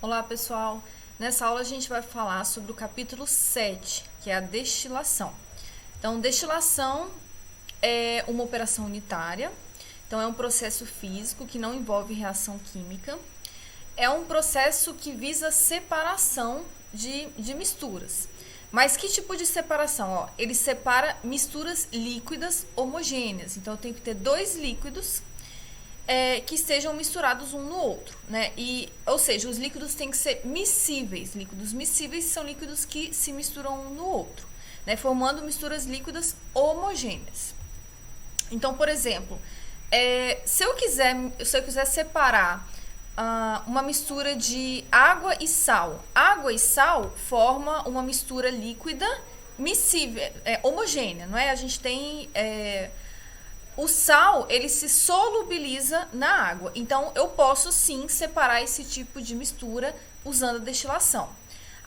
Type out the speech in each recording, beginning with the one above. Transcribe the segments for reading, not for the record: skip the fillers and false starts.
Olá, pessoal! Nessa aula a gente vai falar sobre o capítulo 7, que é a destilação. Então, destilação é uma operação unitária, então é um processo físico que não envolve reação química. É um processo que visa separação de misturas. Mas que tipo de separação? Ele separa misturas líquidas homogêneas. Então, eu tenho que ter dois líquidos que estejam misturados um no outro, né? Ou seja, os líquidos têm que ser miscíveis. Líquidos miscíveis são líquidos que se misturam um no outro, né? Formando misturas líquidas homogêneas. Então, por exemplo, se eu quiser separar uma mistura de água e sal forma uma mistura líquida miscível, homogênea, não é? A gente tem o sal, ele se solubiliza na água. Então, eu posso sim separar esse tipo de mistura usando a destilação.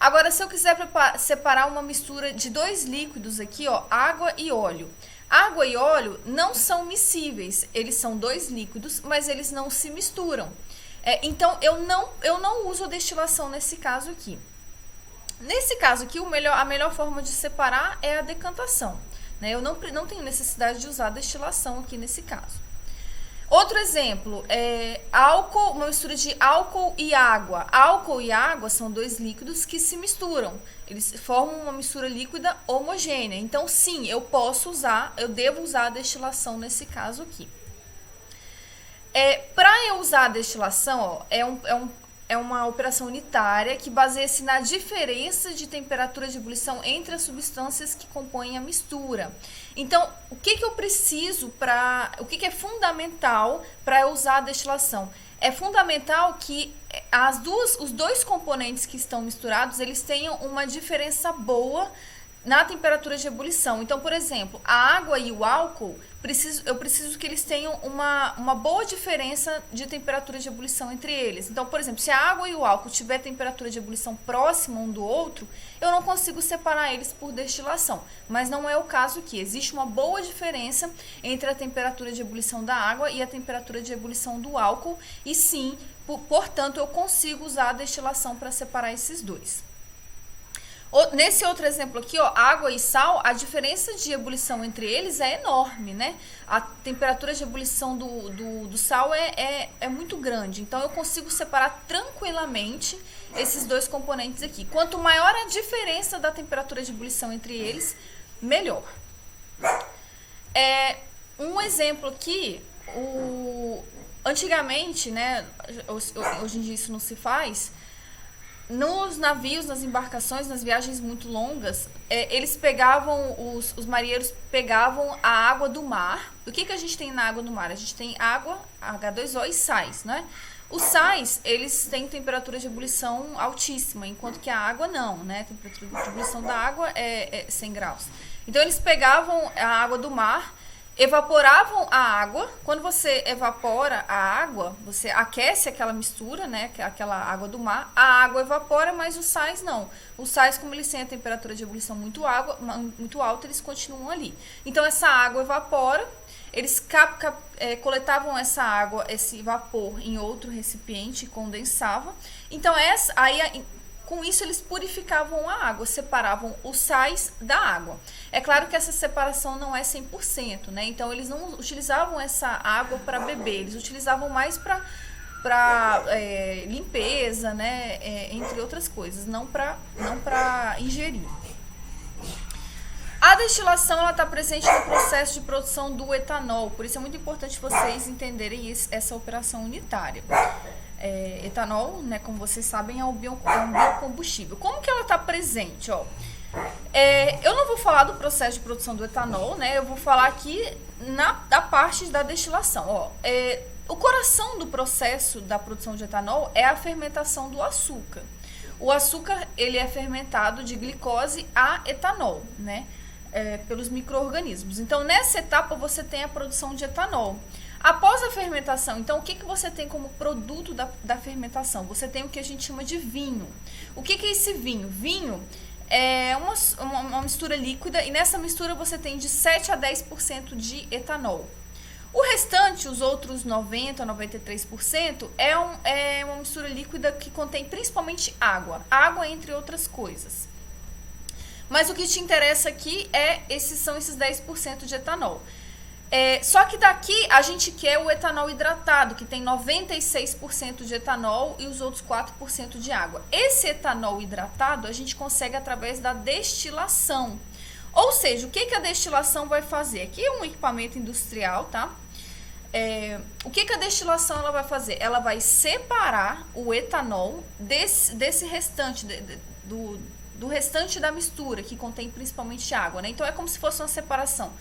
Agora, se eu quiser separar uma mistura de dois líquidos aqui, água e óleo. Água e óleo não são miscíveis. Eles são dois líquidos, mas eles não se misturam. Então, eu não uso a destilação nesse caso aqui. Nesse caso aqui, a melhor forma de separar é a decantação. Eu não tenho necessidade de usar destilação aqui nesse caso. Outro exemplo é uma mistura de álcool e água. Álcool e água são dois líquidos que se misturam. Eles formam uma mistura líquida homogênea. Então, sim, eu devo usar a destilação nesse caso aqui. Para eu usar a destilação, é uma operação unitária que baseia-se na diferença de temperatura de ebulição entre as substâncias que compõem a mistura. Então, o que é fundamental para eu usar a destilação? É fundamental que os dois componentes que estão misturados, eles tenham uma diferença boa na temperatura de ebulição. Então, por exemplo, a água e o álcool, eu preciso que eles tenham uma boa diferença de temperatura de ebulição entre eles. Então, por exemplo, se a água e o álcool tiver temperatura de ebulição próxima um do outro, eu não consigo separar eles por destilação. Mas não é o caso aqui. Existe uma boa diferença entre a temperatura de ebulição da água e a temperatura de ebulição do álcool. E sim, portanto, eu consigo usar a destilação para separar esses dois. Nesse outro exemplo aqui, água e sal, a diferença de ebulição entre eles é enorme, né? A temperatura de ebulição do sal é muito grande. Então, eu consigo separar tranquilamente esses dois componentes aqui. Quanto maior a diferença da temperatura de ebulição entre eles, melhor. Um exemplo aqui, antigamente, né? Hoje em dia isso não se faz. Nos navios, nas embarcações, nas viagens muito longas, os marinheiros pegavam a água do mar. O que a gente tem na água do mar? A gente tem água, H2O e sais, né? Os sais, eles têm temperatura de ebulição altíssima, enquanto que a água não, né? A temperatura de ebulição da água é 100 graus. Então, eles pegavam a água do mar, evaporavam a água. Quando você evapora a água, você aquece aquela mistura, né? Aquela água do mar. A água evapora, mas os sais não. Os sais, como eles têm a temperatura de ebulição muito alta, eles continuam ali. Então, essa água evapora. Eles coletavam essa água, esse vapor, em outro recipiente e condensavam. Então, com isso, eles purificavam a água, separavam os sais da água. É claro que essa separação não é 100%, né? Então, eles não utilizavam essa água para beber, eles utilizavam mais para limpeza, né? Entre outras coisas, não para ingerir. A destilação está presente no processo de produção do etanol, por isso é muito importante vocês entenderem essa operação unitária. Etanol, né, como vocês sabem, é um biocombustível. Como que ela está presente? Eu não vou falar do processo de produção do etanol, né? Eu vou falar aqui da parte da destilação. O coração do processo da produção de etanol é a fermentação do açúcar. O açúcar, ele é fermentado de glicose a etanol, né? Pelos micro-organismos. Então, nessa etapa, você tem a produção de etanol. Após a fermentação, então, o que você tem como produto da fermentação? Você tem o que a gente chama de vinho. O que é esse vinho? Vinho é uma mistura líquida e nessa mistura você tem de 7 a 10% de etanol. O restante, os outros 90%, 93%, é uma mistura líquida que contém principalmente água entre outras coisas. Mas o que te interessa aqui são esses 10% de etanol. Só que daqui a gente quer o etanol hidratado, que tem 96% de etanol e os outros 4% de água. Esse etanol hidratado a gente consegue através da destilação. Ou seja, o que a destilação vai fazer? Aqui é um equipamento industrial, tá? O que a destilação ela vai fazer? Ela vai separar o etanol desse restante, do restante da mistura, que contém principalmente água, né? Então é como se fosse uma separação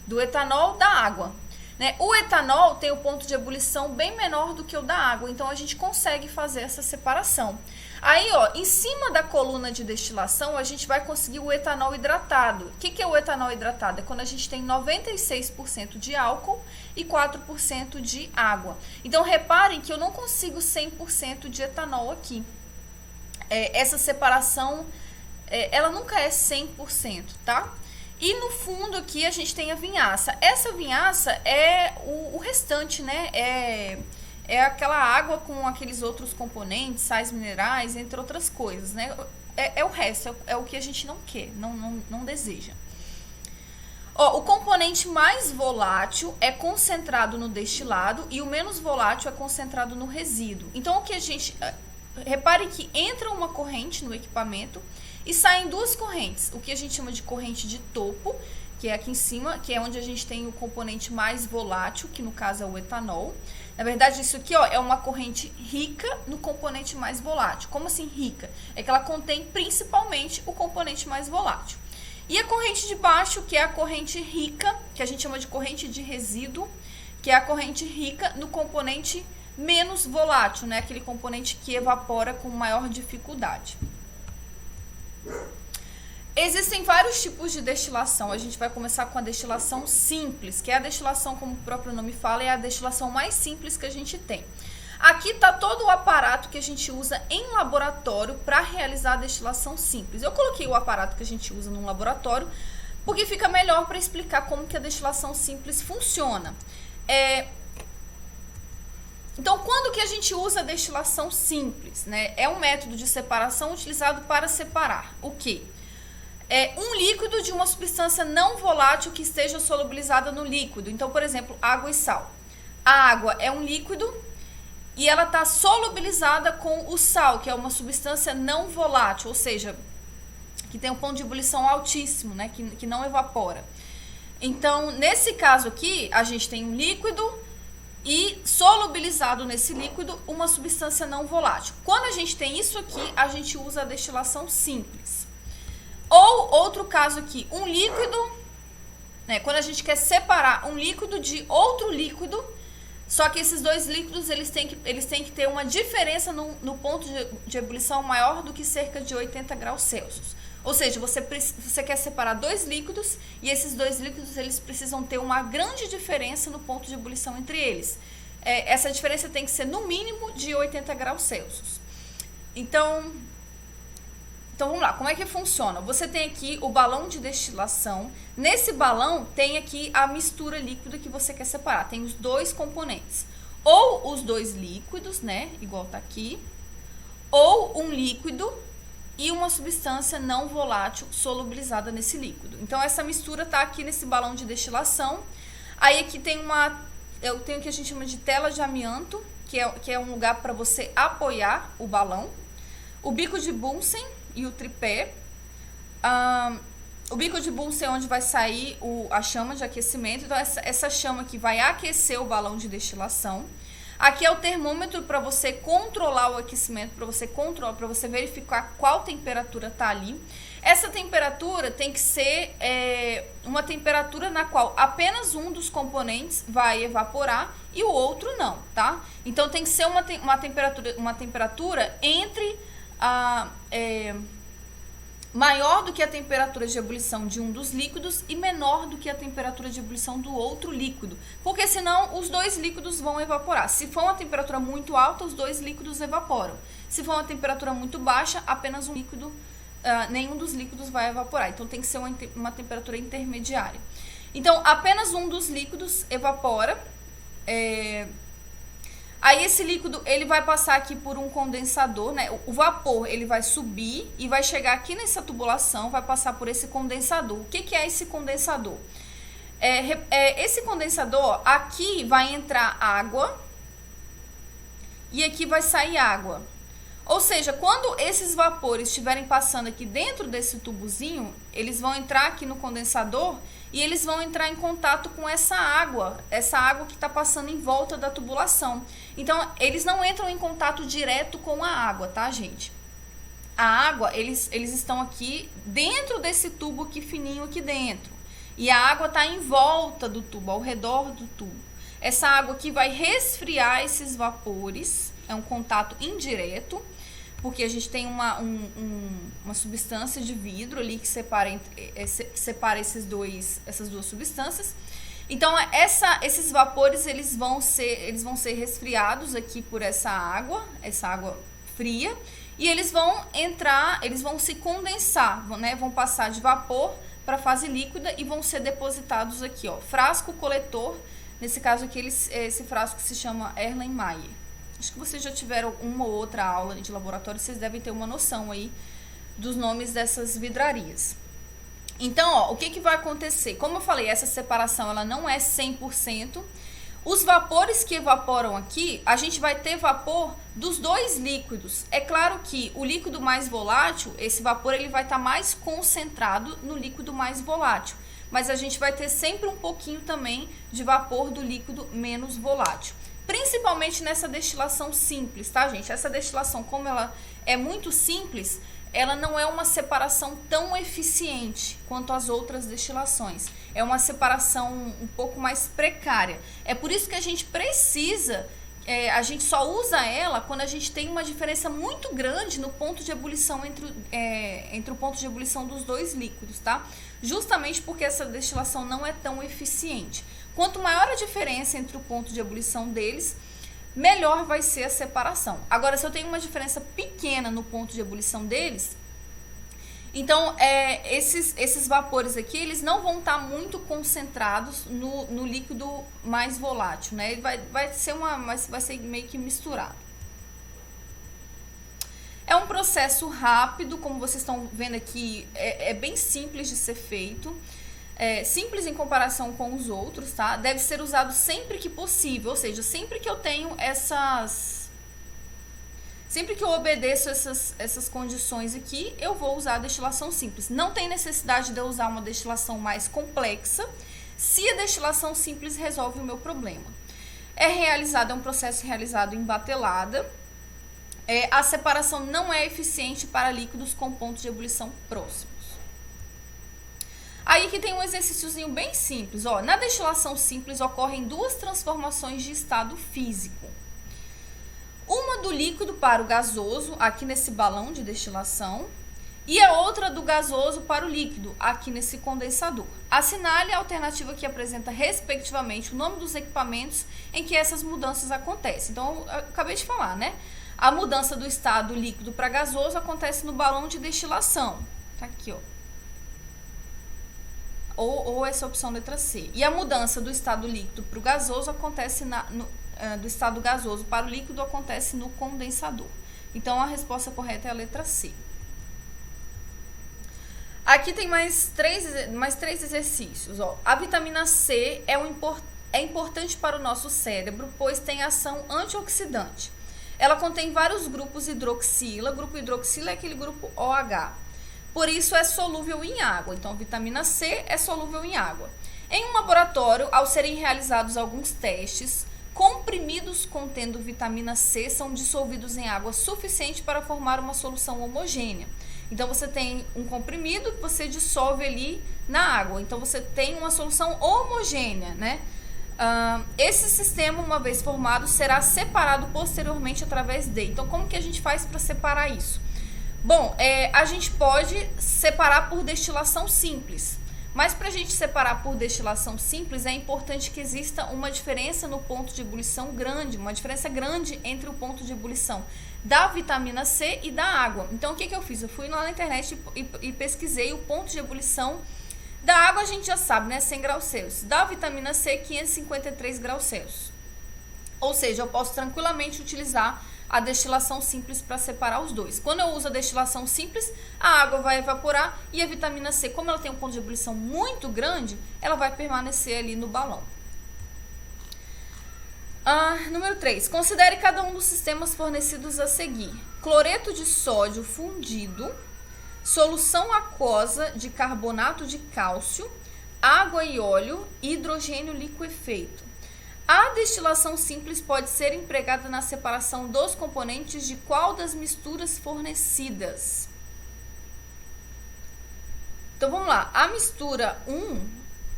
do etanol da água, né? O etanol tem o ponto de ebulição bem menor do que o da água, então a gente consegue fazer essa separação. Aí, ó, em cima da coluna de destilação, a gente vai conseguir o etanol hidratado. O que é o etanol hidratado? É quando a gente tem 96% de álcool e 4% de água. Então, reparem que eu não consigo 100% de etanol aqui. Essa separação, ela nunca é 100%, tá? E no fundo aqui a gente tem a vinhaça. Essa vinhaça é o restante, né? É aquela água com aqueles outros componentes, sais minerais, entre outras coisas, né? É o resto, é o que a gente não quer, não deseja. Ó, o componente mais volátil é concentrado no destilado e o menos volátil é concentrado no resíduo. Então, o que a gente... Repare que entra uma corrente no equipamento e saem duas correntes. O que a gente chama de corrente de topo, que é aqui em cima, que é onde a gente tem o componente mais volátil, que no caso é o etanol. Na verdade, isso aqui, ó, é uma corrente rica no componente mais volátil. Como assim rica? É que ela contém principalmente o componente mais volátil. E a corrente de baixo, que é a corrente rica, que a gente chama de corrente de resíduo, que é a corrente rica no componente menos volátil, né? Aquele componente que evapora com maior dificuldade. Existem vários tipos de destilação. A gente vai começar com a destilação simples, que é a destilação, como o próprio nome fala, é a destilação mais simples que a gente tem. Aqui está todo o aparato que a gente usa em laboratório para realizar a destilação simples. Eu coloquei o aparato que a gente usa no laboratório porque fica melhor para explicar como que a destilação simples funciona. Então, quando que a gente usa a destilação simples, né? É um método de separação utilizado para separar o quê? Um líquido de uma substância não volátil que esteja solubilizada no líquido. Então, por exemplo, água e sal. A água é um líquido e ela está solubilizada com o sal, que é uma substância não volátil, ou seja, que tem um ponto de ebulição altíssimo, né? Que não evapora. Então, nesse caso aqui, a gente tem um líquido e solubilizado nesse líquido uma substância não volátil. Quando a gente tem isso aqui, a gente usa a destilação simples. Ou outro caso aqui, um líquido, né, quando a gente quer separar um líquido de outro líquido, só que esses dois líquidos eles têm que ter uma diferença no ponto de ebulição maior do que cerca de 80 graus Celsius. Ou seja, você quer separar dois líquidos e esses dois líquidos eles precisam ter uma grande diferença no ponto de ebulição entre eles. Essa diferença tem que ser no mínimo de 80 graus Celsius. Então vamos lá, como é que funciona? Você tem aqui o balão de destilação. Nesse balão tem aqui a mistura líquida que você quer separar. Tem os dois componentes. Ou os dois líquidos, né? Igual tá aqui. Ou um líquido e uma substância não volátil solubilizada nesse líquido. Então, essa mistura tá aqui nesse balão de destilação. Aí aqui tem eu tenho o que a gente chama de tela de amianto, que é um lugar para você apoiar o balão. O bico de Bunsen e o tripé. O bico de Bunsen é onde vai sair a chama de aquecimento. Então, essa chama aqui vai aquecer o balão de destilação. Aqui é o termômetro para você controlar o aquecimento, para você verificar qual temperatura está ali. Essa temperatura tem que ser uma temperatura na qual apenas um dos componentes vai evaporar e o outro não, tá? Então tem que ser uma temperatura entre maior do que a temperatura de ebulição de um dos líquidos e menor do que a temperatura de ebulição do outro líquido, porque senão os dois líquidos vão evaporar. Se for uma temperatura muito alta, os dois líquidos evaporam. Se for uma temperatura muito baixa, apenas um líquido, nenhum dos líquidos vai evaporar. Então tem que ser uma temperatura intermediária. Então apenas um dos líquidos evapora, Aí esse líquido, ele vai passar aqui por um condensador, né? O vapor, ele vai subir e vai chegar aqui nessa tubulação, vai passar por esse condensador. O que é esse condensador? Esse condensador, aqui vai entrar água e aqui vai sair água. Ou seja, quando esses vapores estiverem passando aqui dentro desse tubozinho, eles vão entrar aqui no condensador e eles vão entrar em contato com essa água que está passando em volta da tubulação. Então, eles não entram em contato direto com a água, tá, gente? A água, eles estão aqui dentro desse tubo aqui fininho aqui dentro. E a água está em volta do tubo, ao redor do tubo. Essa água aqui vai resfriar esses vapores, é um contato indireto, porque a gente tem uma substância de vidro ali que separa essas duas substâncias. Então, esses vapores eles vão ser resfriados aqui por essa água fria, e eles vão se condensar, né? Vão passar de vapor para fase líquida e vão ser depositados aqui, ó, frasco coletor. Nesse caso aqui, esse frasco se chama Erlenmeyer. Acho que vocês já tiveram uma ou outra aula de laboratório, vocês devem ter uma noção aí dos nomes dessas vidrarias. Então, ó, o que vai acontecer? Como eu falei, essa separação ela não é 100%. Os vapores que evaporam aqui, a gente vai ter vapor dos dois líquidos. É claro que o líquido mais volátil, esse vapor ele vai estar mais concentrado no líquido mais volátil. Mas a gente vai ter sempre um pouquinho também de vapor do líquido menos volátil. Principalmente nessa destilação simples, tá, gente? Essa destilação, como ela é muito simples, ela não é uma separação tão eficiente quanto as outras destilações. É uma separação um pouco mais precária. É por isso que a gente precisa, a gente só usa ela quando a gente tem uma diferença muito grande no ponto de ebulição entre o ponto de ebulição dos dois líquidos, tá? Justamente porque essa destilação não é tão eficiente. Quanto maior a diferença entre o ponto de ebulição deles, melhor vai ser a separação. Agora, se eu tenho uma diferença pequena no ponto de ebulição deles, então esses vapores aqui, eles não vão estar muito concentrados no líquido mais volátil, né? Vai ser meio que misturado. É um processo rápido, como vocês estão vendo aqui, é bem simples de ser feito. Simples em comparação com os outros, tá? Deve ser usado sempre que possível, ou seja, sempre que eu tenho sempre que eu obedeço essas condições aqui, eu vou usar a destilação simples. Não tem necessidade de eu usar uma destilação mais complexa, se a destilação simples resolve o meu problema. É um processo realizado em batelada. A separação não é eficiente para líquidos com pontos de ebulição próximos. Aí que tem um exercíciozinho bem simples, ó. Na destilação simples ocorrem duas transformações de estado físico. Uma do líquido para o gasoso, aqui nesse balão de destilação, e a outra do gasoso para o líquido, aqui nesse condensador. Assinale a alternativa que apresenta, respectivamente, o nome dos equipamentos em que essas mudanças acontecem. Então, eu acabei de falar, né? A mudança do estado líquido para gasoso acontece no balão de destilação. Tá aqui, ó. Ou essa opção letra C. E a mudança do estado líquido para o gasoso acontece do estado gasoso para o líquido acontece no condensador. Então, a resposta correta é a letra C. Aqui tem mais três exercícios. Ó. A vitamina C é importante para o nosso cérebro, pois tem ação antioxidante. Ela contém vários grupos hidroxila. Grupo hidroxila é aquele grupo OH. Por isso, é solúvel em água. Então, a vitamina C é solúvel em água. Em um laboratório, ao serem realizados alguns testes, comprimidos contendo vitamina C são dissolvidos em água suficiente para formar uma solução homogênea. Então, você tem um comprimido que você dissolve ali na água. Então, você tem uma solução homogênea, né? Esse sistema, uma vez formado, será separado posteriormente através de. Então, como que a gente faz para separar isso? Bom, a gente pode separar por destilação simples, mas para a gente separar por destilação simples é importante que exista uma diferença no ponto de ebulição grande, uma diferença grande entre o ponto de ebulição da vitamina C e da água. Então, o que eu fiz? Eu fui lá na internet e pesquisei o ponto de ebulição da água, a gente já sabe, né? 100 graus Celsius. Da vitamina C, 553 graus Celsius. Ou seja, eu posso tranquilamente utilizar a destilação simples para separar os dois. Quando eu uso a destilação simples, a água vai evaporar e a vitamina C, como ela tem um ponto de ebulição muito grande, ela vai permanecer ali no balão. Número 3. Considere cada um dos sistemas fornecidos a seguir. Cloreto de sódio fundido, solução aquosa de carbonato de cálcio, água e óleo, hidrogênio liquefeito. A destilação simples pode ser empregada na separação dos componentes de qual das misturas fornecidas? Então vamos lá, a mistura 1,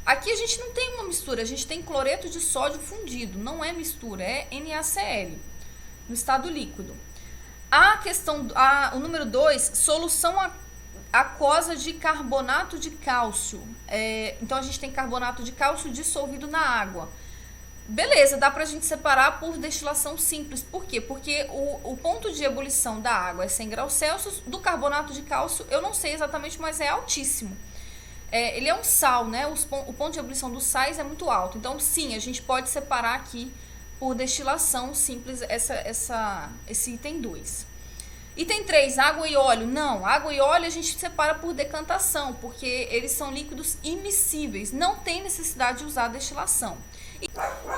aqui a gente não tem uma mistura, a gente tem cloreto de sódio fundido, não é mistura, é NaCl, no estado líquido. O número 2, solução aquosa de carbonato de cálcio. Então a gente tem carbonato de cálcio dissolvido na água. Beleza, dá pra gente separar por destilação simples. Por quê? Porque o ponto de ebulição da água é 100 graus Celsius, do carbonato de cálcio eu não sei exatamente, mas é altíssimo. Ele é um sal, né? O ponto de ebulição dos sais é muito alto. Então, sim, a gente pode separar aqui por destilação simples esse item 2. Item 3, água e óleo. Não, água e óleo a gente separa por decantação, porque eles são líquidos immiscíveis. Não tem necessidade de usar destilação.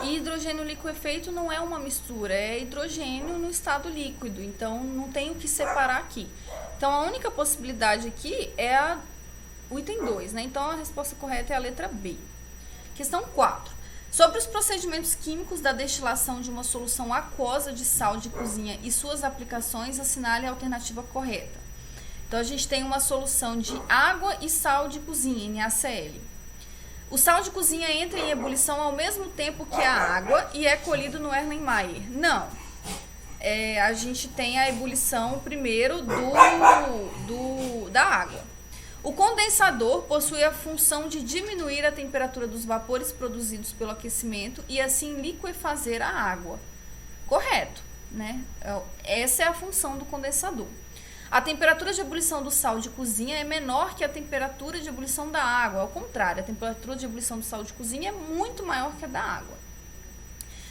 E hidrogênio liquefeito não é uma mistura, é hidrogênio no estado líquido, então não tem o que separar aqui. Então a única possibilidade aqui é o item 2, né? Então a resposta correta é a letra B. Questão 4. Sobre os procedimentos químicos da destilação de uma solução aquosa de sal de cozinha e suas aplicações, assinale a alternativa correta. Então a gente tem uma solução de água e sal de cozinha, NaCl. O sal de cozinha entra em ebulição ao mesmo tempo que a água e é colhido no Erlenmeyer. Não. A gente tem a ebulição primeiro da água. O condensador possui a função de diminuir a temperatura dos vapores produzidos pelo aquecimento e assim liquefazer a água. Correto, né? Essa é a função do condensador. A temperatura de ebulição do sal de cozinha é menor que a temperatura de ebulição da água. Ao contrário, a temperatura de ebulição do sal de cozinha é muito maior que a da água.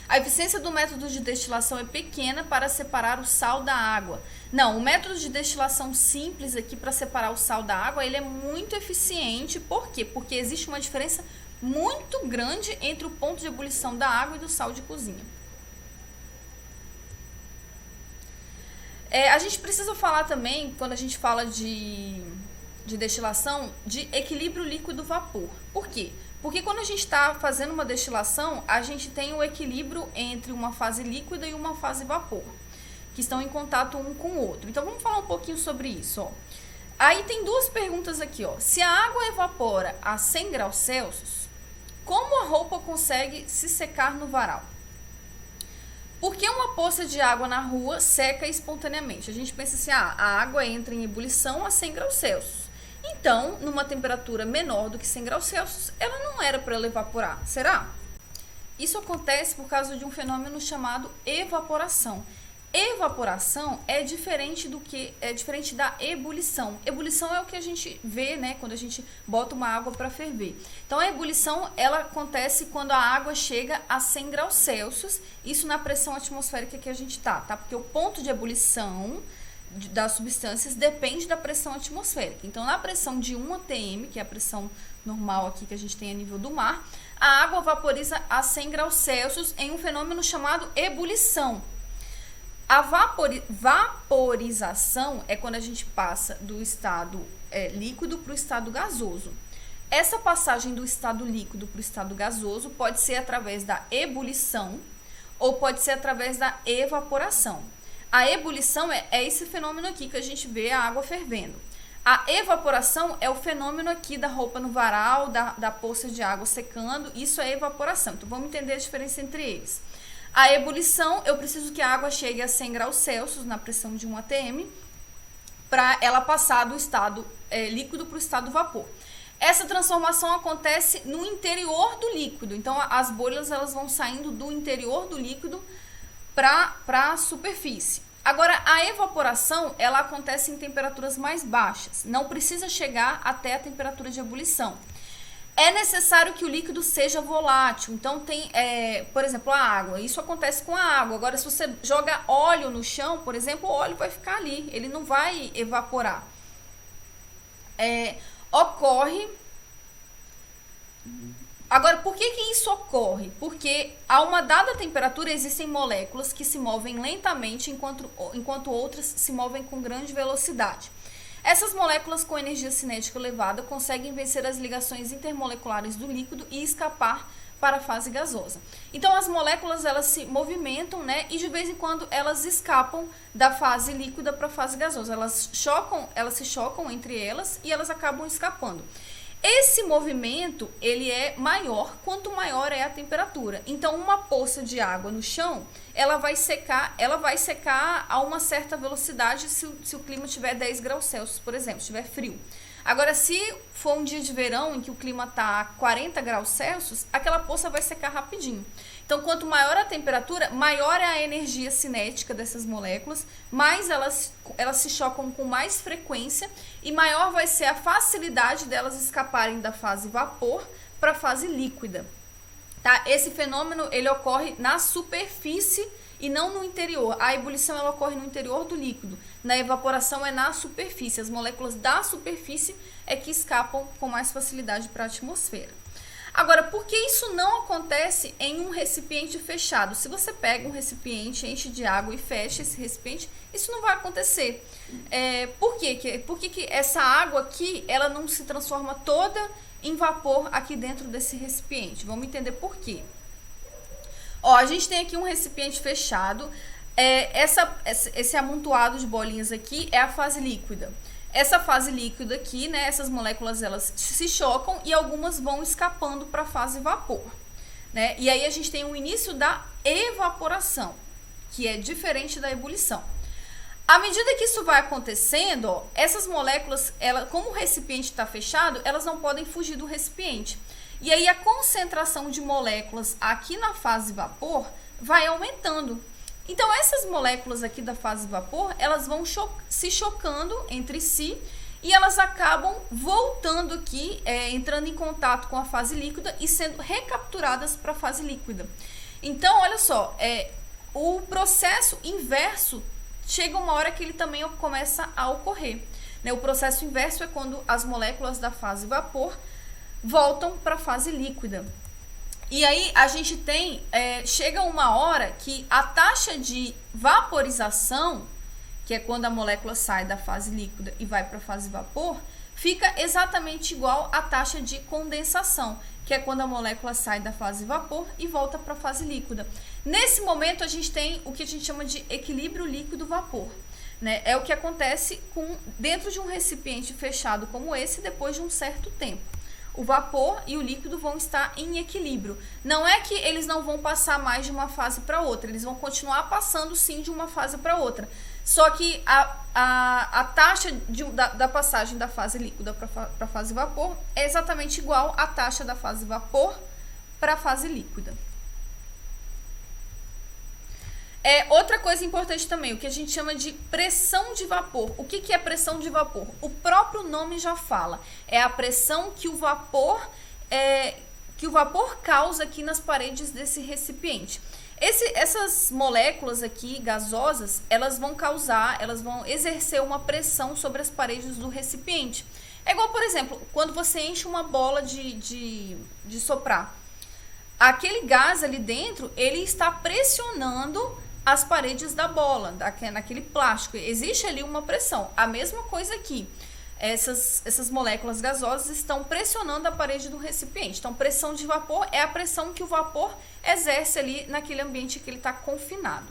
A eficiência do método de destilação é pequena para separar o sal da água. Não, o método de destilação simples aqui para separar o sal da água, ele é muito eficiente. Por quê? Porque existe uma diferença muito grande entre o ponto de ebulição da água e do sal de cozinha. A gente precisa falar também, quando a gente fala de destilação, de equilíbrio líquido-vapor. Por quê? Porque quando a gente está fazendo uma destilação, a gente tem o equilíbrio entre uma fase líquida e uma fase vapor, que estão em contato um com o outro. Então, vamos falar um pouquinho sobre isso. Ó. Aí tem duas perguntas aqui. Ó. Se a água evapora a 100 graus Celsius, como a roupa consegue se secar no varal? Por que uma poça de água na rua seca espontaneamente? A gente pensa assim, a água entra em ebulição a 100 graus Celsius. Então, numa temperatura menor do que 100 graus Celsius, ela não era para ela evaporar. Será? Isso acontece por causa de um fenômeno chamado evaporação. Evaporação é diferente da ebulição. Ebulição é o que a gente vê, né, quando a gente bota uma água para ferver. Então a ebulição, ela acontece quando a água chega a 100 graus Celsius, isso na pressão atmosférica que a gente tá? Porque o ponto de ebulição das substâncias depende da pressão atmosférica. Então na pressão de 1 atm, que é a pressão normal aqui que a gente tem a nível do mar, a água vaporiza a 100 graus Celsius em um fenômeno chamado ebulição. A vaporização é quando a gente passa do estado líquido para o estado gasoso. Essa passagem do estado líquido para o estado gasoso pode ser através da ebulição ou pode ser através da evaporação. A ebulição é esse fenômeno aqui que a gente vê a água fervendo. A evaporação é o fenômeno aqui da roupa no varal, da poça de água secando. Isso é evaporação. Então vamos entender a diferença entre eles. A ebulição, eu preciso que a água chegue a 100 graus Celsius na pressão de 1 atm para ela passar do estado líquido para o estado vapor. Essa transformação acontece no interior do líquido. Então, as bolhas elas vão saindo do interior do líquido para a superfície. Agora, a evaporação ela acontece em temperaturas mais baixas. Não precisa chegar até a temperatura de ebulição. É necessário que o líquido seja volátil. Então, por exemplo, a água. Isso acontece com a água. Agora, se você joga óleo no chão, por exemplo, o óleo vai ficar ali. Ele não vai evaporar. Ocorre... Agora, por que isso ocorre? Porque a uma dada temperatura existem moléculas que se movem lentamente, enquanto outras se movem com grande velocidade. Essas moléculas com energia cinética elevada conseguem vencer as ligações intermoleculares do líquido e escapar para a fase gasosa. Então, as moléculas elas se movimentam, né? E de vez em quando elas escapam da fase líquida para a fase gasosa. Elas se chocam entre elas e elas acabam escapando. Esse movimento, ele é maior quanto maior é a temperatura. Então, uma poça de água no chão, ela vai secar a uma certa velocidade se o clima tiver 10 graus Celsius, por exemplo, estiver frio. Agora, se for um dia de verão em que o clima está a 40 graus Celsius, aquela poça vai secar rapidinho. Então, quanto maior a temperatura, maior é a energia cinética dessas moléculas, mais elas se chocam com mais frequência e maior vai ser a facilidade delas escaparem da fase vapor para a fase líquida. Tá? Esse fenômeno ele ocorre na superfície e não no interior. A ebulição ela ocorre no interior do líquido. Na evaporação é na superfície. As moléculas da superfície é que escapam com mais facilidade para a atmosfera. Agora, por que isso não acontece em um recipiente fechado? Se você pega um recipiente, enche de água e fecha esse recipiente, isso não vai acontecer. Por quê? Por que essa água aqui ela não se transforma toda em vapor aqui dentro desse recipiente? Vamos entender por quê. A gente tem aqui um recipiente fechado. Esse amontoado de bolinhas aqui é a fase líquida. Essa fase líquida aqui, né, essas moléculas elas se chocam e algumas vão escapando para a fase vapor, né? E aí a gente tem o início da evaporação, que é diferente da ebulição. À medida que isso vai acontecendo, essas moléculas, como o recipiente está fechado, elas não podem fugir do recipiente. E aí a concentração de moléculas aqui na fase vapor vai aumentando. Então, essas moléculas aqui da fase vapor, elas vão se chocando entre si e elas acabam voltando aqui, entrando em contato com a fase líquida e sendo recapturadas para a fase líquida. Então, olha só, o processo inverso chega uma hora que ele também começa a ocorrer, né? O processo inverso é quando as moléculas da fase vapor voltam para a fase líquida. E aí a gente tem, chega uma hora que a taxa de vaporização, que é quando a molécula sai da fase líquida e vai para a fase vapor, fica exatamente igual à taxa de condensação, que é quando a molécula sai da fase vapor e volta para a fase líquida. Nesse momento a gente tem o que a gente chama de equilíbrio líquido-vapor, né? É o que acontece dentro de um recipiente fechado como esse depois de um certo tempo. O vapor e o líquido vão estar em equilíbrio. Não é que eles não vão passar mais de uma fase para outra, eles vão continuar passando sim de uma fase para outra. Só que a taxa da passagem da fase líquida para a fase vapor é exatamente igual à taxa da fase vapor para a fase líquida. Outra coisa importante também, o que a gente chama de pressão de vapor. O que é pressão de vapor? O próprio nome já fala. É a pressão que o vapor causa aqui nas paredes desse recipiente. Essas moléculas aqui gasosas, elas vão exercer uma pressão sobre as paredes do recipiente. É igual, por exemplo, quando você enche uma bola de soprar. Aquele gás ali dentro, ele está pressionando as paredes da bola, naquele plástico. Existe ali uma pressão. A mesma coisa aqui. Essas moléculas gasosas estão pressionando a parede do recipiente. Então, pressão de vapor é a pressão que o vapor exerce ali naquele ambiente que ele está confinado.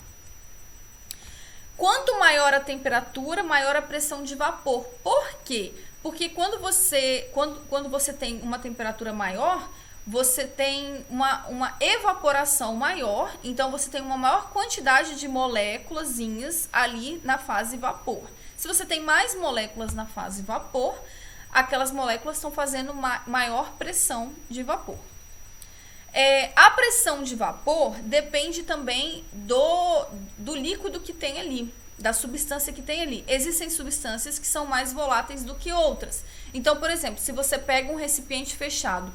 Quanto maior a temperatura, maior a pressão de vapor. Por quê? Porque quando você tem uma temperatura maior, você tem uma evaporação maior, então você tem uma maior quantidade de moléculazinhas ali na fase vapor. Se você tem mais moléculas na fase vapor, aquelas moléculas estão fazendo maior pressão de vapor. A pressão de vapor depende também do líquido que tem ali, da substância que tem ali. Existem substâncias que são mais voláteis do que outras. Então, por exemplo, se você pega um recipiente fechado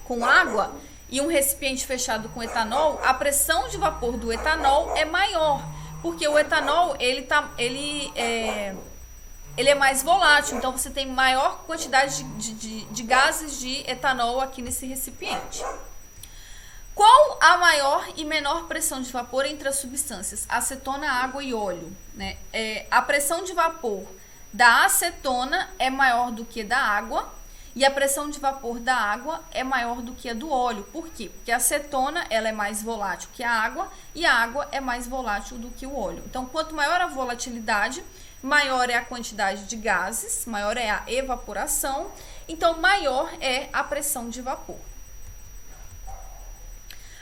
com água e um recipiente fechado com etanol, a pressão de vapor do etanol é maior, porque o etanol ele é mais volátil, então você tem maior quantidade de gases de etanol aqui nesse recipiente. Qual a maior e menor pressão de vapor entre as substâncias acetona, água e óleo? Né? A pressão de vapor da acetona é maior do que da água e a pressão de vapor da água é maior do que a do óleo. Por quê? Porque a acetona ela é mais volátil que a água e a água é mais volátil do que o óleo. Então, quanto maior a volatilidade, maior é a quantidade de gases, maior é a evaporação, então maior é a pressão de vapor.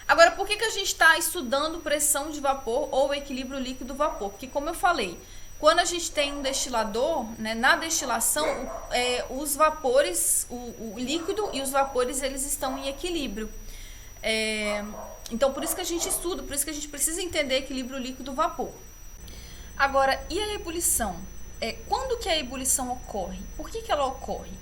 Agora, por que a gente está estudando pressão de vapor ou equilíbrio líquido-vapor? Porque, como eu falei, quando a gente tem um destilador, né, na destilação, os vapores, o líquido e os vapores, eles estão em equilíbrio. Então, por isso que a gente estuda, por isso que a gente precisa entender equilíbrio líquido-vapor. Agora, e a ebulição? Quando que a ebulição ocorre? Por que ela ocorre?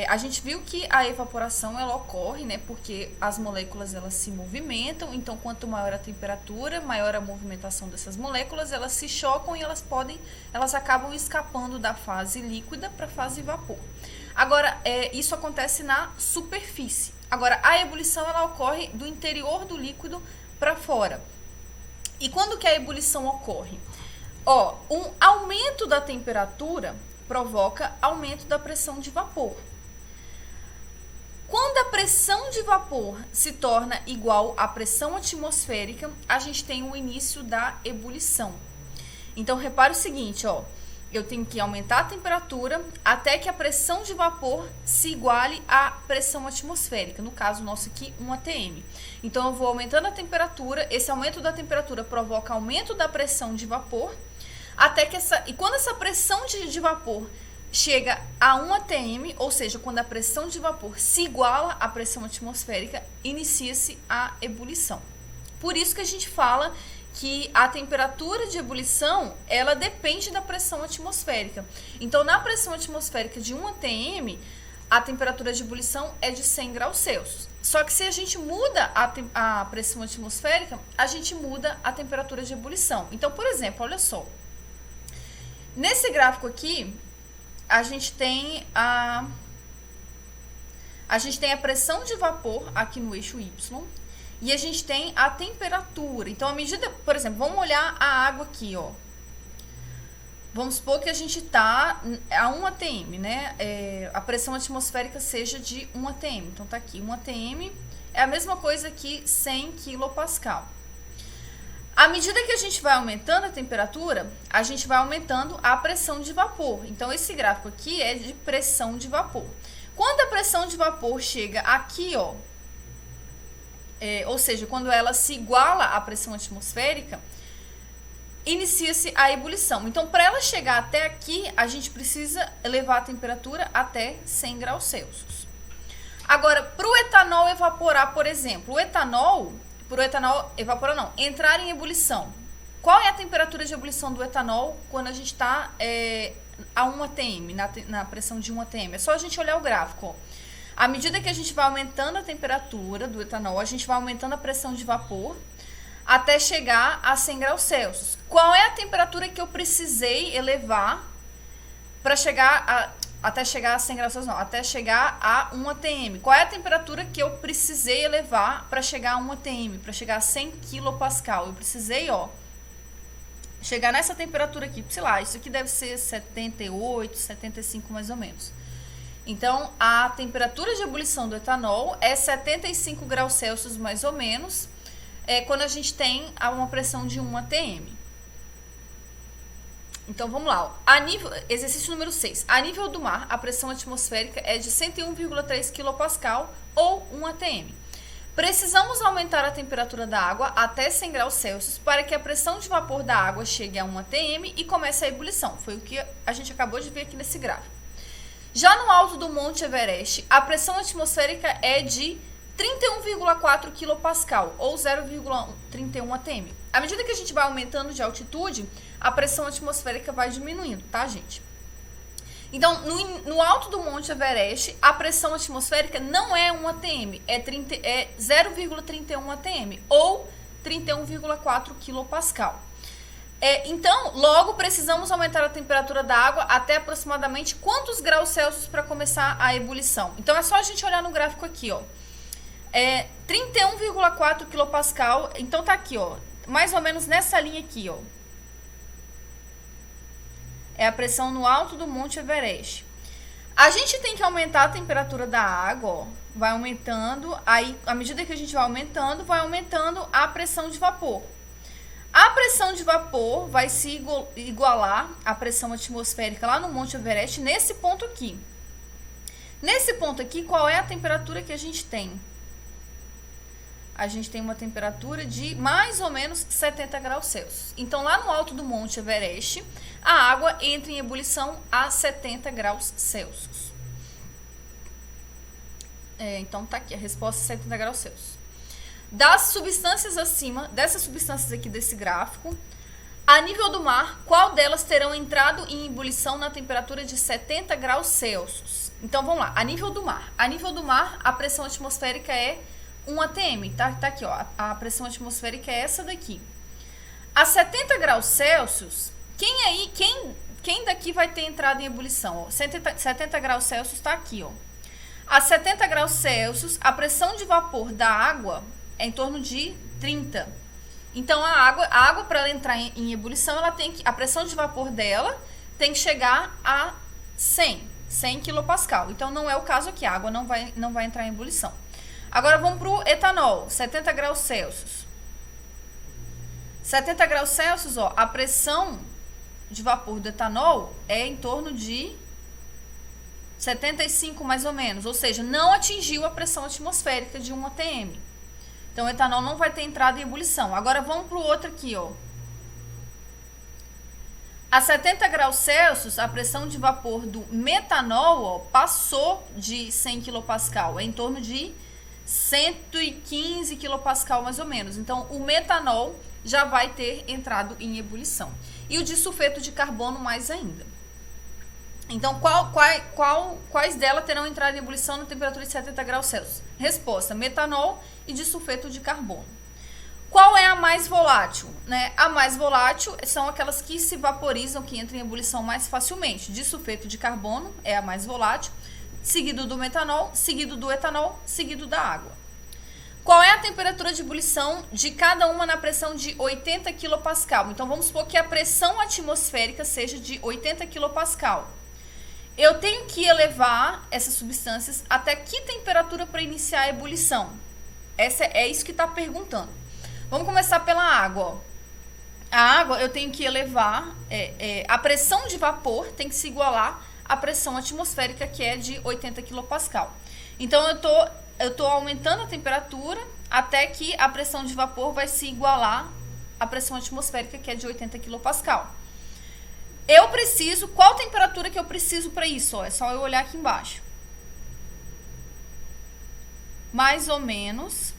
A gente viu que a evaporação ela ocorre, né, porque as moléculas elas se movimentam, então quanto maior a temperatura, maior a movimentação dessas moléculas, elas se chocam e elas acabam escapando da fase líquida para a fase vapor. Agora, isso acontece na superfície. Agora, a ebulição ela ocorre do interior do líquido para fora. E quando que a ebulição ocorre? Um aumento da temperatura provoca aumento da pressão de vapor. Quando a pressão de vapor se torna igual à pressão atmosférica, a gente tem o início da ebulição. Então, repare o seguinte, eu tenho que aumentar a temperatura até que a pressão de vapor se iguale à pressão atmosférica, no caso nosso aqui, 1 atm. Então, eu vou aumentando a temperatura, esse aumento da temperatura provoca aumento da pressão de vapor, e quando essa pressão de vapor chega a 1 atm, ou seja, quando a pressão de vapor se iguala à pressão atmosférica, inicia-se a ebulição. Por isso que a gente fala que a temperatura de ebulição, ela depende da pressão atmosférica. Então, na pressão atmosférica de 1 atm, a temperatura de ebulição é de 100 graus Celsius. Só que se a gente muda a pressão atmosférica, a gente muda a temperatura de ebulição. Então, por exemplo, olha só. Nesse gráfico aqui, a gente tem a pressão de vapor aqui no eixo Y e a gente tem a temperatura. Então, à medida, por exemplo, vamos olhar a água aqui, Vamos supor que a gente está a 1 atm, né? A pressão atmosférica seja de 1 atm. Então, tá aqui, 1 atm é a mesma coisa que 100 kPa. À medida que a gente vai aumentando a temperatura, a gente vai aumentando a pressão de vapor. Então, esse gráfico aqui é de pressão de vapor. Quando a pressão de vapor chega aqui, ou seja, quando ela se iguala à pressão atmosférica, inicia-se a ebulição. Então, para ela chegar até aqui, a gente precisa elevar a temperatura até 100 graus Celsius. Agora, para o etanol evaporar, por exemplo, entrar em ebulição. Qual é a temperatura de ebulição do etanol quando a gente está a 1 atm, na pressão de 1 atm? É só a gente olhar o gráfico. À medida que a gente vai aumentando a temperatura do etanol, a gente vai aumentando a pressão de vapor até chegar a 100 graus Celsius. Qual é a temperatura que eu precisei elevar para até chegar a 100 graus Celsius? Não, até chegar a 1 atm. Qual é a temperatura que eu precisei elevar para chegar a 1 atm, para chegar a 100 kPa? Eu precisei, chegar nessa temperatura aqui, sei lá, isso aqui deve ser 78, 75 mais ou menos. Então, a temperatura de ebulição do etanol é 75 graus Celsius mais ou menos, quando a gente tem uma pressão de 1 atm. Então, vamos lá. Exercício número 6. A nível do mar, a pressão atmosférica é de 101,3 kPa ou 1 atm. Precisamos aumentar a temperatura da água até 100 graus Celsius para que a pressão de vapor da água chegue a 1 atm e comece a ebulição. Foi o que a gente acabou de ver aqui nesse gráfico. Já no alto do Monte Everest, a pressão atmosférica é de 31,4 kPa ou 0,31 atm. À medida que a gente vai aumentando de altitude, a pressão atmosférica vai diminuindo, tá, gente? Então, no alto do Monte Everest, a pressão atmosférica não é 1 atm, é 0,31 atm, ou 31,4 kPa. Então, logo precisamos aumentar a temperatura da água até aproximadamente quantos graus Celsius para começar a ebulição? Então, é só a gente olhar no gráfico aqui, ó. 31,4 kPa, então tá aqui, ó, mais ou menos nessa linha aqui, ó. É a pressão no alto do Monte Everest. A gente tem que aumentar a temperatura da água, ó, vai aumentando, aí à medida que a gente vai aumentando a pressão de vapor. A pressão de vapor vai se igualar à pressão atmosférica lá no Monte Everest, nesse ponto aqui. Nesse ponto aqui, qual é a temperatura que a gente tem? A gente tem uma temperatura de mais ou menos 70 graus Celsius. Então, lá no alto do Monte Everest, a água entra em ebulição a 70 graus Celsius. Então, tá aqui a resposta: 70 graus Celsius. Das substâncias acima, dessas substâncias aqui desse gráfico, a nível do mar, qual delas terão entrado em ebulição na temperatura de 70 graus Celsius? Então, vamos lá. A nível do mar. A nível do mar, a pressão atmosférica é 1 atm, tá aqui, ó, a pressão atmosférica é essa daqui. A 70 graus Celsius, quem daqui vai ter entrado em ebulição? Ó, 70 graus Celsius tá aqui, ó. A 70 graus Celsius, a pressão de vapor da água é em torno de 30. Então, a água para ela entrar em ebulição, a pressão de vapor dela tem que chegar a 100 kPa. Então, não é o caso aqui, a água não vai entrar em ebulição. Agora vamos para o etanol, 70 graus Celsius. 70 graus Celsius, ó, a pressão de vapor do etanol é em torno de 75 mais ou menos, ou seja, não atingiu a pressão atmosférica de 1 atm. Então, o etanol não vai ter entrado em ebulição. Agora vamos para o outro aqui, ó. A 70 graus Celsius, a pressão de vapor do metanol, ó, passou de 100 kPa, é em torno de 115 kPa mais ou menos. Então, o metanol já vai ter entrado em ebulição. E o disulfeto de carbono mais ainda. Então, quais delas terão entrado em ebulição na temperatura de 70 graus Celsius? Resposta: metanol e disulfeto de carbono. Qual é a mais volátil? Né? A mais volátil são aquelas que se vaporizam, que entram em ebulição mais facilmente. Disulfeto de carbono é a mais volátil, seguido do metanol, seguido do etanol, seguido da água. Qual é a temperatura de ebulição de cada uma na pressão de 80 kPa? Então, vamos supor que a pressão atmosférica seja de 80 kPa. Eu tenho que elevar essas substâncias até que temperatura para iniciar a ebulição? É isso que está perguntando. Vamos começar pela água. Ó. A água eu tenho que elevar, a pressão de vapor tem que se igualar à pressão atmosférica, que é de 80 kPa. Então, eu tô aumentando a temperatura até que a pressão de vapor vai se igualar à pressão atmosférica, que é de 80 kPa. Qual temperatura que eu preciso para isso? Ó, é só eu olhar aqui embaixo. Mais ou menos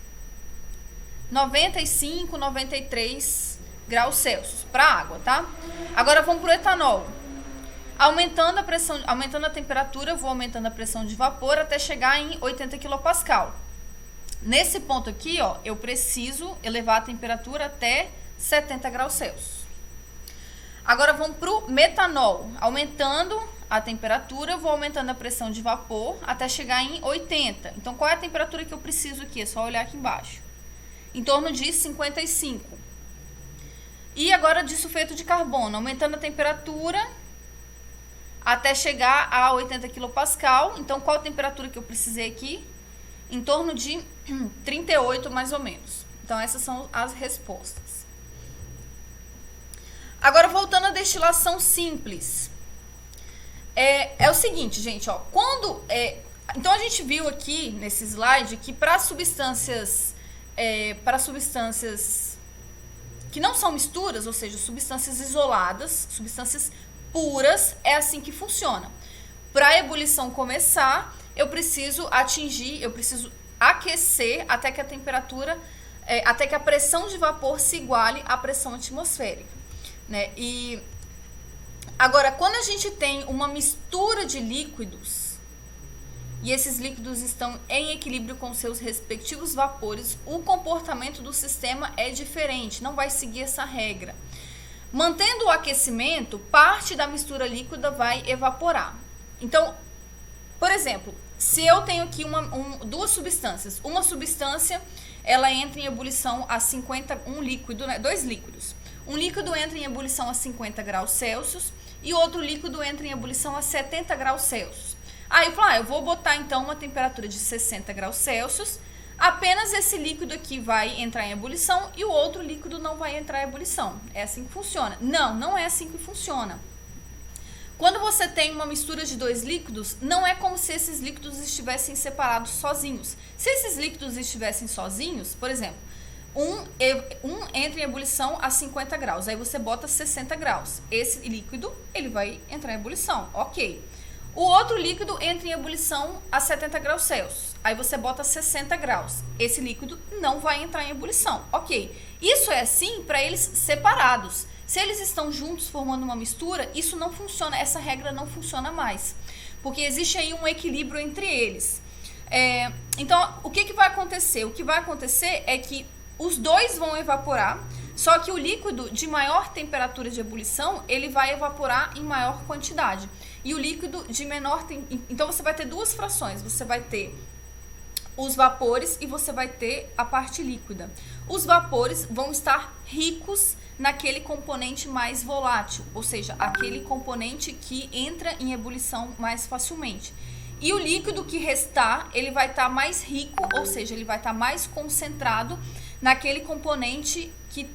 95, 93 graus Celsius para a água, tá? Agora vamos para o etanol. Aumentando a temperatura, eu vou aumentando a pressão de vapor até chegar em 80 kPa. Nesse ponto aqui, ó, eu preciso elevar a temperatura até 70 graus Celsius. Agora vamos para o metanol. Aumentando a temperatura, eu vou aumentando a pressão de vapor até chegar em 80. Então, qual é a temperatura que eu preciso aqui? É só olhar aqui embaixo. Em torno de 55. E agora disulfeto de carbono. Aumentando a temperatura até chegar a 80 kPa. Então, qual a temperatura que eu precisei aqui? Em torno de 38, mais ou menos. Então, essas são as respostas. Agora, voltando à destilação simples. É o seguinte, gente, ó. Então, a gente viu aqui, nesse slide, que para substâncias que não são misturas, ou seja, substâncias isoladas, substâncias puras, é assim que funciona. Para a ebulição começar, eu preciso aquecer até que a temperatura, até que a pressão de vapor se iguale à pressão atmosférica, né? E Agora, quando a gente tem uma mistura de líquidos, e esses líquidos estão em equilíbrio com seus respectivos vapores, o comportamento do sistema é diferente, não vai seguir essa regra. Mantendo o aquecimento, parte da mistura líquida vai evaporar. Então, por exemplo, se eu tenho aqui duas substâncias, uma substância ela entra em ebulição a 50, um líquido, né, dois líquidos. Um líquido entra em ebulição a 50 graus Celsius e outro líquido entra em ebulição a 70 graus Celsius. Aí eu falo, eu vou botar então uma temperatura de 60 graus Celsius, apenas esse líquido aqui vai entrar em ebulição e o outro líquido não vai entrar em ebulição. É assim que funciona? Não, não é assim que funciona. Quando você tem uma mistura de dois líquidos, não é como se esses líquidos estivessem separados sozinhos. Se esses líquidos estivessem sozinhos, por exemplo, um entra em ebulição a 50 graus, aí você bota 60 graus. Esse líquido, ele vai entrar em ebulição, ok. O outro líquido entra em ebulição a 70 graus Celsius, aí você bota 60 graus. Esse líquido não vai entrar em ebulição, ok. Isso é assim para eles separados. Se eles estão juntos formando uma mistura, isso não funciona, essa regra não funciona mais, porque existe aí um equilíbrio entre eles. Então, o que vai acontecer? O que vai acontecer é que os dois vão evaporar, só que o líquido de maior temperatura de ebulição, ele vai evaporar em maior quantidade. E o líquido de menor... Então, você vai ter duas frações, você vai ter os vapores e você vai ter a parte líquida. Os vapores vão estar ricos naquele componente mais volátil, ou seja, aquele componente que entra em ebulição mais facilmente. E o líquido que restar, ele vai estar mais rico, ou seja, ele vai estar mais concentrado naquele componente que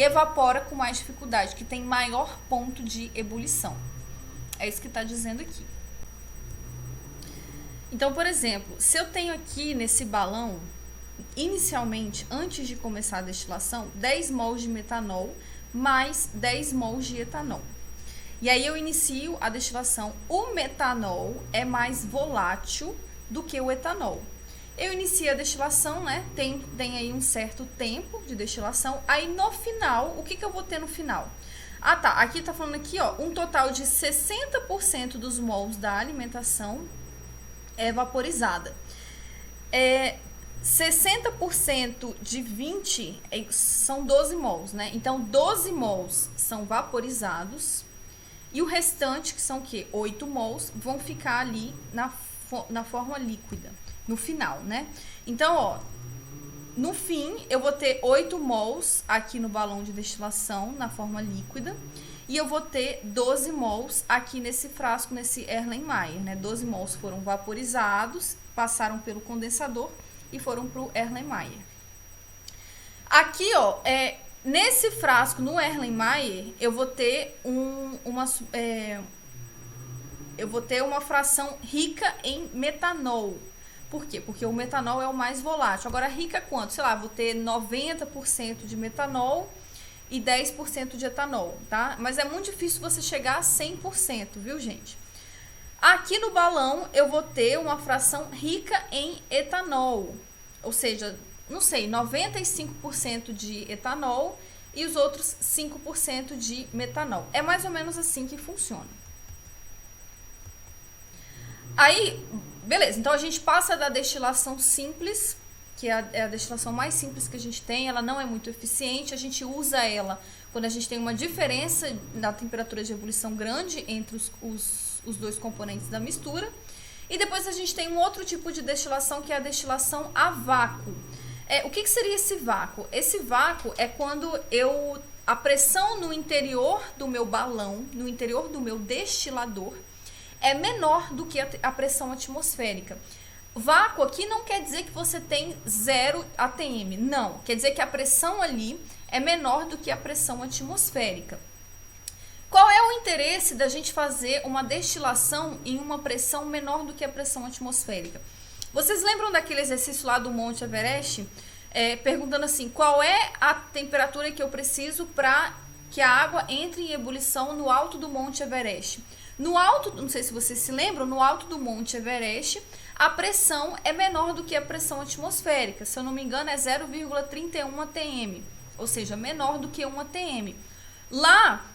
evapora com mais dificuldade, que tem maior ponto de ebulição. É isso que está dizendo aqui. Então, por exemplo, se eu tenho aqui nesse balão, inicialmente, antes de começar a destilação, 10 mols de metanol mais 10 mols de etanol. E aí eu inicio a destilação. O metanol é mais volátil do que o etanol. Eu inicio a destilação, né? Tem aí um certo tempo de destilação. Aí no final, o que eu vou ter no final? Ah, tá. Aqui tá falando aqui, ó, um total de 60% dos mols da alimentação é vaporizada. 60% de 20 são 12 mols, né? Então, 12 mols são vaporizados e o restante, que são o quê? 8 mols, vão ficar ali na forma líquida, no final, né? Então, ó, no fim, eu vou ter 8 mols aqui no balão de destilação, na forma líquida, e eu vou ter 12 mols aqui nesse frasco, nesse Erlenmeyer, né? 12 mols foram vaporizados, passaram pelo condensador e foram para o Erlenmeyer. Aqui, ó, nesse frasco, no Erlenmeyer, eu vou ter uma fração rica em metanol. Por quê? Porque o metanol é o mais volátil. Agora, rica quanto? Sei lá, vou ter 90% de metanol e 10% de etanol, tá? Mas é muito difícil você chegar a 100%, viu, gente? Aqui no balão, eu vou ter uma fração rica em etanol. Ou seja, não sei, 95% de etanol e os outros 5% de metanol. É mais ou menos assim que funciona. Aí, beleza. Então, a gente passa da destilação simples, que é a destilação mais simples que a gente tem. Ela não é muito eficiente. A gente usa ela quando a gente tem uma diferença na temperatura de ebulição grande entre os dois componentes da mistura. E depois a gente tem um outro tipo de destilação, que é a destilação a vácuo. O que seria esse vácuo? Esse vácuo é quando a pressão no interior do meu balão, no interior do meu destilador, é menor do que a pressão atmosférica. Vácuo aqui não quer dizer que você tem 0 atm, não. Quer dizer que a pressão ali é menor do que a pressão atmosférica. Qual é o interesse da gente fazer uma destilação em uma pressão menor do que a pressão atmosférica? Vocês lembram daquele exercício lá do Monte Everest? Perguntando assim, qual é a temperatura que eu preciso para que a água entre em ebulição no alto do Monte Everest? No alto, não sei se vocês se lembram, no alto do Monte Everest, a pressão é menor do que a pressão atmosférica. Se eu não me engano, é 0,31 atm, ou seja, menor do que 1 atm. Lá,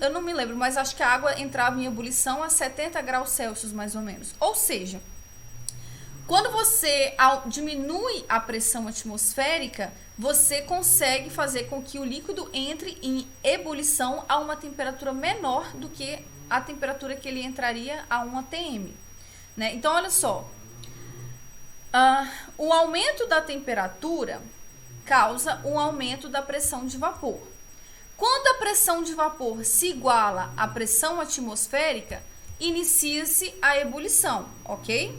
Eu não me lembro, mas acho que a água entrava em ebulição a 70 graus Celsius, mais ou menos. Ou seja, quando você diminui a pressão atmosférica, você consegue fazer com que o líquido entre em ebulição a uma temperatura menor do que a temperatura que ele entraria a 1 atm. Né? Então, olha só. O aumento da temperatura causa um aumento da pressão de vapor. Quando a pressão de vapor se iguala à pressão atmosférica, inicia-se a ebulição, ok?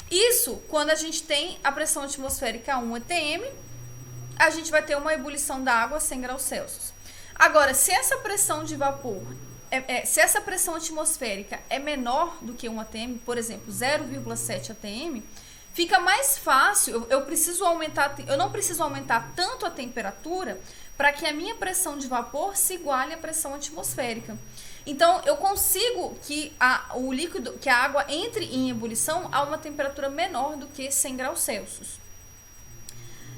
Isso, quando a gente tem a pressão atmosférica a 1 atm, a gente vai ter uma ebulição da água a 100 graus Celsius. Agora, se essa pressão de vapor, se essa pressão atmosférica é menor do que 1 atm, por exemplo, 0,7 atm, fica mais fácil, eu não preciso aumentar tanto a temperatura para que a minha pressão de vapor se iguale à pressão atmosférica. Então, eu consigo que que a água entre em ebulição a uma temperatura menor do que 100 graus Celsius.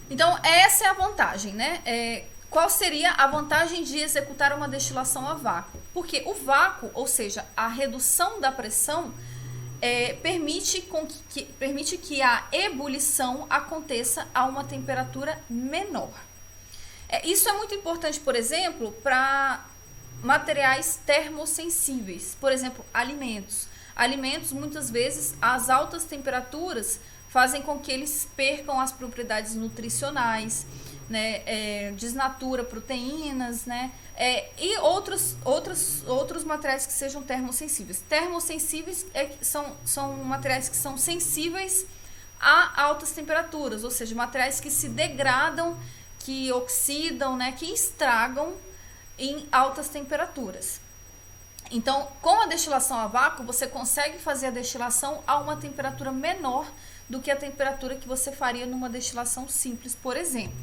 Então, essa é a vantagem, né? Qual seria a vantagem de executar uma destilação a vácuo? Porque o vácuo, ou seja, a redução da pressão, permite que a ebulição aconteça a uma temperatura menor. Isso é muito importante, por exemplo, para materiais termossensíveis, por exemplo, alimentos. Alimentos, muitas vezes, as altas temperaturas fazem com que eles percam as propriedades nutricionais, né, desnatura proteínas, né, e outros materiais que sejam termossensíveis. Termossensíveis são materiais que são sensíveis a altas temperaturas, ou seja, materiais que se degradam, que oxidam, né, que estragam em altas temperaturas. Então, com a destilação a vácuo, você consegue fazer a destilação a uma temperatura menor do que a temperatura que você faria numa destilação simples, por exemplo.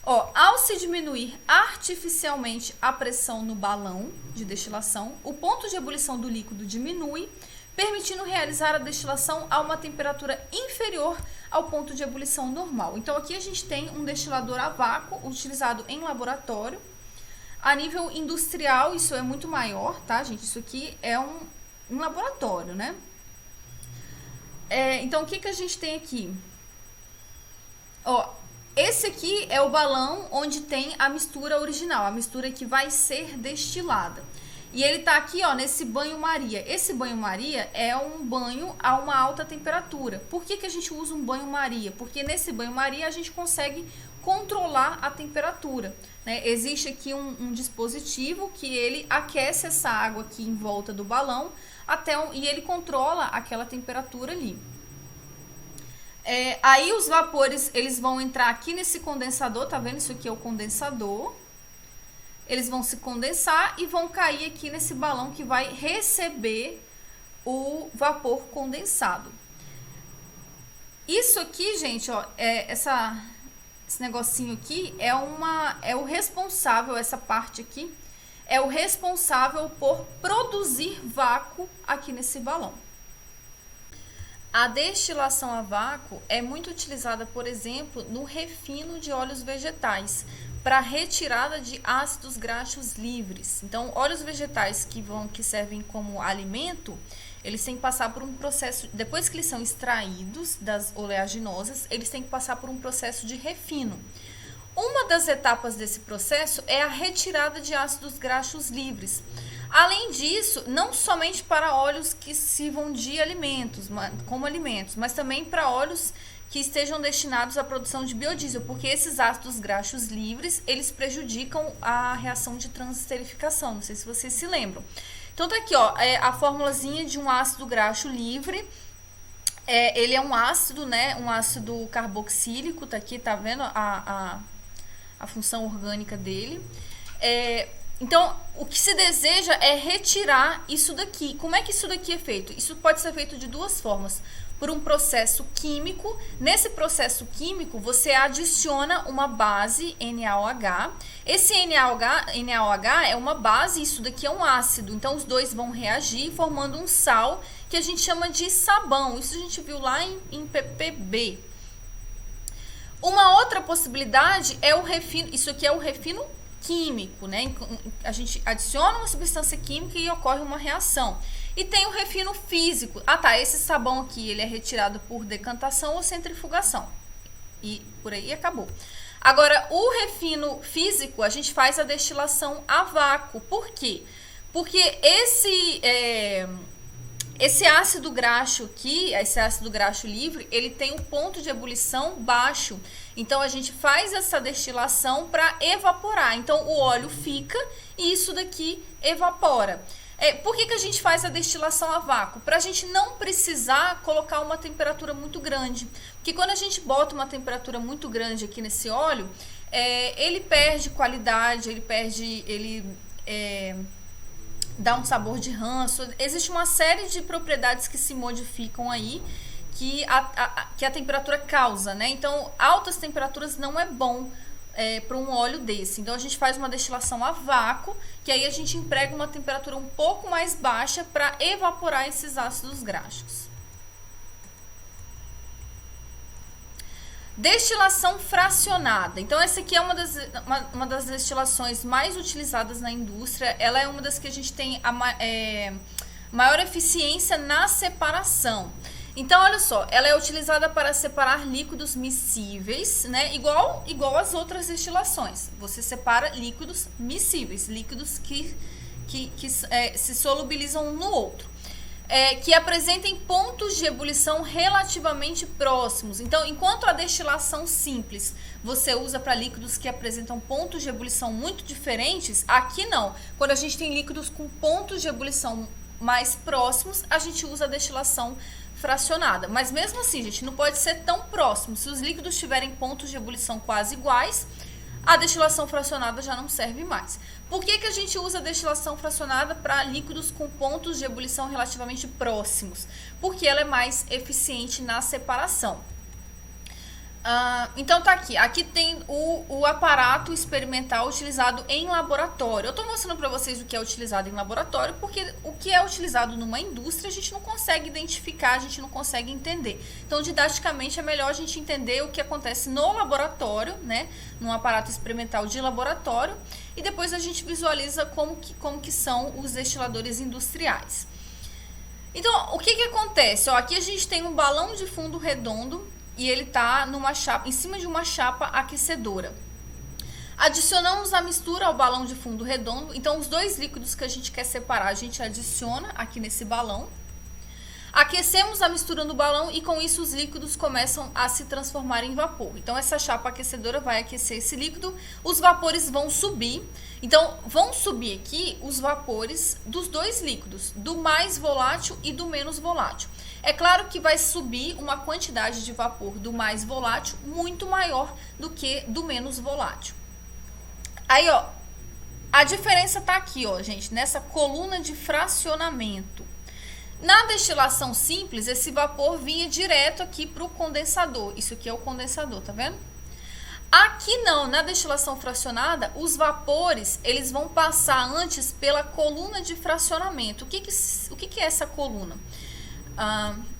Ao se diminuir artificialmente a pressão no balão de destilação, o ponto de ebulição do líquido diminui, permitindo realizar a destilação a uma temperatura inferior ao ponto de ebulição normal. Então, aqui a gente tem um destilador a vácuo utilizado em laboratório. A nível industrial, isso é muito maior, tá, gente? Isso aqui é um laboratório, né? Então, o que a gente tem aqui? Esse aqui é o balão onde tem a mistura original, a mistura que vai ser destilada. E ele tá aqui, nesse banho-maria. Esse banho-maria é um banho a uma alta temperatura. Por que a gente usa um banho-maria? Porque nesse banho-maria a gente consegue controlar a temperatura, né? Existe aqui um dispositivo que ele aquece essa água aqui em volta do balão e ele controla aquela temperatura ali. Aí os vapores, eles vão entrar aqui nesse condensador, tá vendo? Isso aqui é o condensador. Eles vão se condensar e vão cair aqui nesse balão que vai receber o vapor condensado. Isso aqui, gente, esse negocinho aqui é o responsável, essa parte aqui, é o responsável por produzir vácuo aqui nesse balão. A destilação a vácuo é muito utilizada, por exemplo, no refino de óleos vegetais, para retirada de ácidos graxos livres. Então, óleos vegetais que servem como alimento, eles têm que passar por um processo, depois que eles são extraídos das oleaginosas, eles têm que passar por um processo de refino. Uma das etapas desse processo é a retirada de ácidos graxos livres. Além disso, não somente para óleos que sirvam de alimentos, como alimentos, mas também para óleos que estejam destinados à produção de biodiesel, porque esses ácidos graxos livres, eles prejudicam a reação de transesterificação, não sei se vocês se lembram. Então tá aqui, a formulazinha de um ácido graxo livre. Ele é um ácido, né, um ácido carboxílico, tá aqui, tá vendo a função orgânica dele. Então, o que se deseja é retirar isso daqui. Como é que isso daqui é feito? Isso pode ser feito de duas formas. Por um processo químico. Nesse processo químico, você adiciona uma base NaOH. Esse NaOH é uma base, isso daqui é um ácido. Então, os dois vão reagir formando um sal que a gente chama de sabão. Isso a gente viu lá em PPB. Uma outra possibilidade é o refino. Isso aqui é o refino químico, né? A gente adiciona uma substância química e ocorre uma reação. E tem o refino físico. Ah, tá, esse sabão aqui, ele é retirado por decantação ou centrifugação. E por aí acabou. Agora, o refino físico, a gente faz a destilação a vácuo. Por quê? Porque esse ácido graxo aqui, esse ácido graxo livre, ele tem um ponto de ebulição baixo. Então, a gente faz essa destilação para evaporar. Então, o óleo fica e isso daqui evapora. Por que a gente faz a destilação a vácuo? Para a gente não precisar colocar uma temperatura muito grande. Porque quando a gente bota uma temperatura muito grande aqui nesse óleo, ele perde qualidade, ele dá um sabor de ranço. Existe uma série de propriedades que se modificam aí, que a temperatura causa, né? Então, altas temperaturas não é bom para um óleo desse. Então, a gente faz uma destilação a vácuo, que aí a gente emprega uma temperatura um pouco mais baixa para evaporar esses ácidos graxos. Destilação fracionada. Então, essa aqui é uma das destilações mais utilizadas na indústria. Ela é uma das que a gente tem a maior eficiência na separação. Então, olha só, ela é utilizada para separar líquidos miscíveis, né? Igual as outras destilações. Você separa líquidos miscíveis, líquidos que se solubilizam um no outro. Que apresentem pontos de ebulição relativamente próximos. Então, enquanto a destilação simples você usa para líquidos que apresentam pontos de ebulição muito diferentes, aqui não. Quando a gente tem líquidos com pontos de ebulição mais próximos, a gente usa a destilação fracionada. Mas mesmo assim, gente, não pode ser tão próximo. Se os líquidos tiverem pontos de ebulição quase iguais, a destilação fracionada já não serve mais. Por que a gente usa a destilação fracionada para líquidos com pontos de ebulição relativamente próximos? Porque ela é mais eficiente na separação. Então tá aqui. Aqui tem o aparato experimental utilizado em laboratório. Eu estou mostrando para vocês o que é utilizado em laboratório, porque o que é utilizado numa indústria a gente não consegue identificar, a gente não consegue entender. Então, didaticamente, é melhor a gente entender o que acontece no laboratório, né? Num aparato experimental de laboratório, e depois a gente visualiza como que são os destiladores industriais. Então, o que acontece? Aqui a gente tem um balão de fundo redondo e ele está em cima de uma chapa aquecedora. Adicionamos a mistura ao balão de fundo redondo. Então, os dois líquidos que a gente quer separar, a gente adiciona aqui nesse balão. Aquecemos a mistura no balão e com isso os líquidos começam a se transformar em vapor. Então, essa chapa aquecedora vai aquecer esse líquido, os vapores vão subir. Então, vão subir aqui os vapores dos dois líquidos, do mais volátil e do menos volátil. É claro que vai subir uma quantidade de vapor do mais volátil muito maior do que do menos volátil. Aí, a diferença tá aqui, gente, nessa coluna de fracionamento. Na destilação simples, esse vapor vinha direto aqui para o condensador. Isso aqui é o condensador, tá vendo? Aqui não, na destilação fracionada, os vapores eles vão passar antes pela coluna de fracionamento. O que é essa coluna?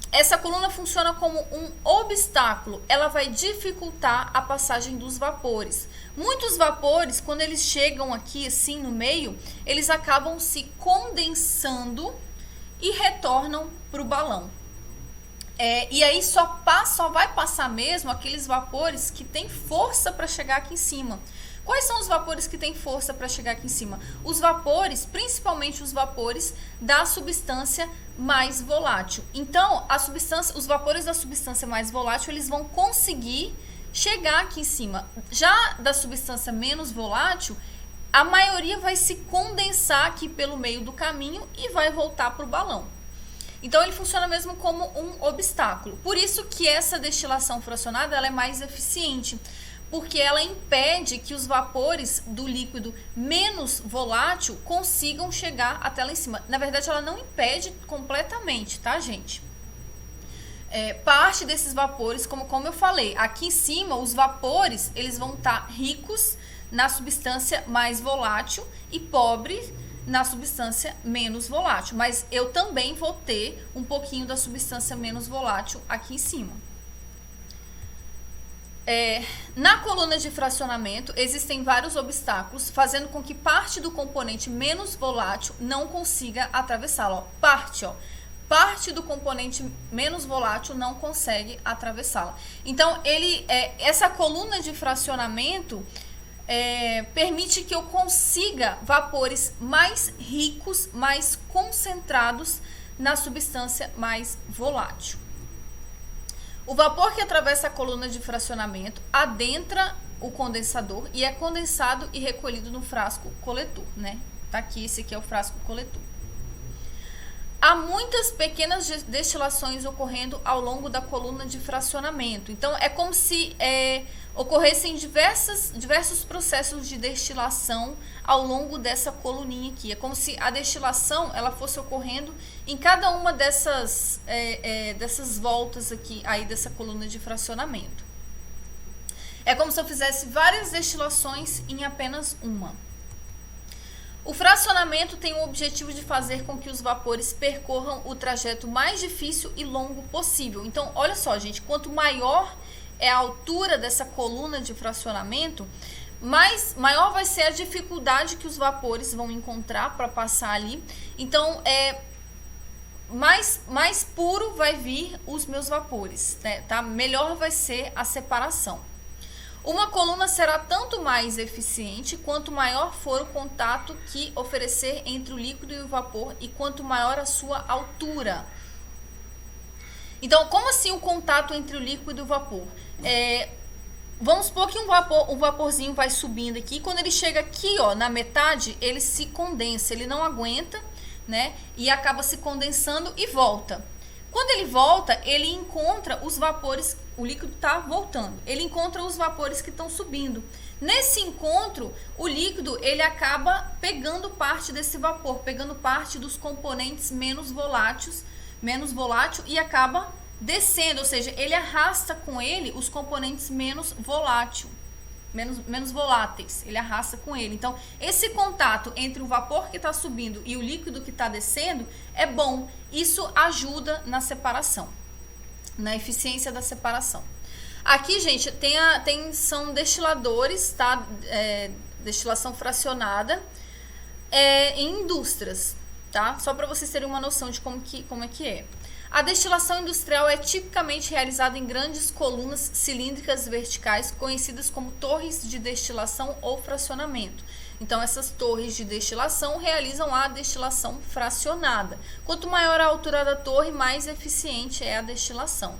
Essa coluna funciona como um obstáculo. Ela vai dificultar a passagem dos vapores. Muitos vapores, quando eles chegam aqui assim no meio, eles acabam se condensando e retornam para o balão. E aí só vai passar mesmo aqueles vapores que têm força para chegar aqui em cima. Quais são os vapores que têm força para chegar aqui em cima? Os vapores, principalmente os vapores da substância mais volátil. Então, os vapores da substância mais volátil, eles vão conseguir chegar aqui em cima. Já da substância menos volátil, a maioria vai se condensar aqui pelo meio do caminho e vai voltar para o balão. Então, ele funciona mesmo como um obstáculo. Por isso que essa destilação fracionada ela é mais eficiente, porque ela impede que os vapores do líquido menos volátil consigam chegar até lá em cima. Na verdade, ela não impede completamente, tá, gente? Parte desses vapores, como eu falei, aqui em cima, os vapores eles vão estar ricos na substância mais volátil e pobre na substância menos volátil. Mas eu também vou ter um pouquinho da substância menos volátil aqui em cima. Na coluna de fracionamento existem vários obstáculos, fazendo com que parte do componente menos volátil não consiga atravessá-la. Parte do componente menos volátil não consegue atravessá-la. Então, essa coluna de fracionamento permite que eu consiga vapores mais ricos, mais concentrados na substância mais volátil. O vapor que atravessa a coluna de fracionamento adentra o condensador e é condensado e recolhido no frasco coletor, né? Tá aqui, esse aqui é o frasco coletor. Há muitas pequenas destilações ocorrendo ao longo da coluna de fracionamento. Então, é como se ocorressem diversos processos de destilação ao longo dessa coluninha aqui. É como se a destilação ela fosse ocorrendo em cada uma dessas voltas aqui, aí dessa coluna de fracionamento. É como se eu fizesse várias destilações em apenas uma. O fracionamento tem o objetivo de fazer com que os vapores percorram o trajeto mais difícil e longo possível. Então, olha só, gente, quanto maior é a altura dessa coluna de fracionamento, maior vai ser a dificuldade que os vapores vão encontrar para passar ali. Então, mais puro vai vir os meus vapores, né? Tá? Melhor vai ser a separação. Uma coluna será tanto mais eficiente quanto maior for o contato que oferecer entre o líquido e o vapor e quanto maior a sua altura. Então, como assim o contato entre o líquido e o vapor? Vamos supor que um vaporzinho vai subindo aqui. Quando ele chega aqui, ó, na metade, ele se condensa, ele não aguenta, né? E acaba se condensando e volta. Quando ele volta, ele encontra os vapores, o líquido está voltando, ele encontra os vapores que estão subindo. Nesse encontro, o líquido ele acaba pegando parte desse vapor, pegando parte dos componentes menos volátil e acaba descendo, ou seja, ele arrasta com ele os componentes menos voláteis, ele arrasta com ele. Então, esse contato entre o vapor que está subindo e o líquido que está descendo é bom. Isso ajuda na separação, na eficiência da separação. Aqui, gente, são destiladores, tá? Destilação fracionada em indústrias, tá? Só para vocês terem uma noção de como é que é. A destilação industrial é tipicamente realizada em grandes colunas cilíndricas verticais, conhecidas como torres de destilação ou fracionamento. Então, essas torres de destilação realizam a destilação fracionada. Quanto maior a altura da torre, mais eficiente é a destilação.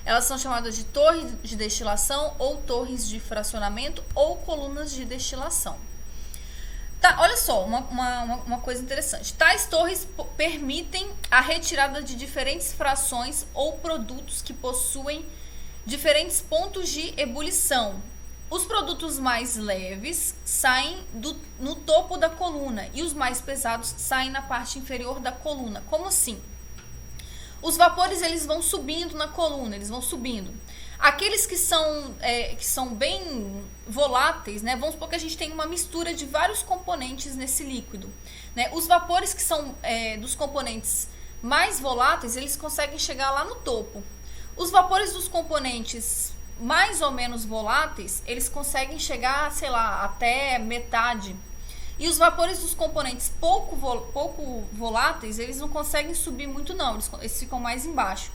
Elas são chamadas de torres de destilação ou torres de fracionamento ou colunas de destilação. Tá, olha só, uma coisa interessante. Tais torres permitem a retirada de diferentes frações ou produtos que possuem diferentes pontos de ebulição. Os produtos mais leves saem no topo da coluna e os mais pesados saem na parte inferior da coluna. Como assim? Os vapores eles vão subindo na coluna, eles vão subindo. Aqueles que são bem voláteis, né? Vamos supor que a gente tem uma mistura de vários componentes nesse líquido, né? Os vapores que são dos componentes mais voláteis, eles conseguem chegar lá no topo. Os vapores dos componentes mais ou menos voláteis, eles conseguem chegar, sei lá, até metade. E os vapores dos componentes pouco voláteis, eles não conseguem subir muito não, eles ficam mais embaixo.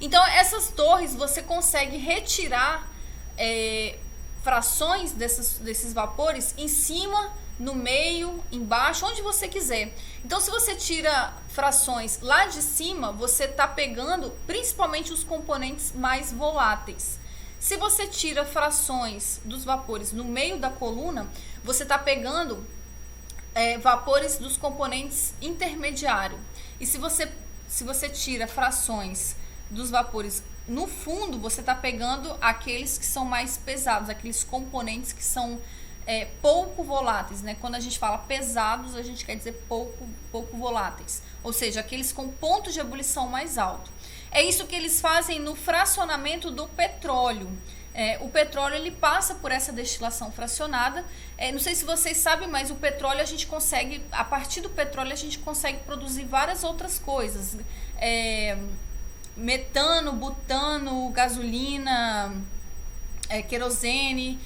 Então, essas torres, você consegue retirar frações desses vapores em cima, no meio, embaixo, onde você quiser. Então, se você tira frações lá de cima, você está pegando principalmente os componentes mais voláteis. Se você tira frações dos vapores no meio da coluna, você está pegando vapores dos componentes intermediários. E se você tira frações dos vapores no fundo, você está pegando aqueles que são mais pesados, aqueles componentes que são pouco voláteis, né? Quando a gente fala pesados, a gente quer dizer pouco voláteis, ou seja, aqueles com ponto de ebulição mais alto. É isso que eles fazem no fracionamento do petróleo. O petróleo ele passa por essa destilação fracionada. Não sei se vocês sabem, mas o petróleo a gente consegue, a partir do petróleo a gente consegue produzir várias outras coisas. Metano, butano, gasolina, querosene.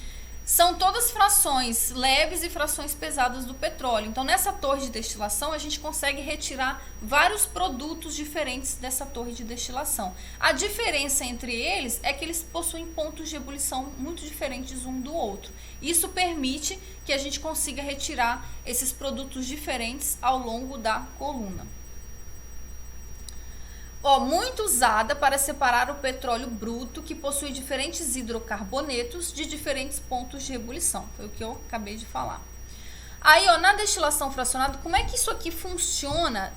São todas frações leves e frações pesadas do petróleo. Então, nessa torre de destilação, a gente consegue retirar vários produtos diferentes dessa torre de destilação. A diferença entre eles é que eles possuem pontos de ebulição muito diferentes um do outro. Isso permite que a gente consiga retirar esses produtos diferentes ao longo da coluna. Muito usada para separar o petróleo bruto, que possui diferentes hidrocarbonetos de diferentes pontos de ebulição. Foi o que eu acabei de falar. Aí, na destilação fracionada, como é que isso aqui funciona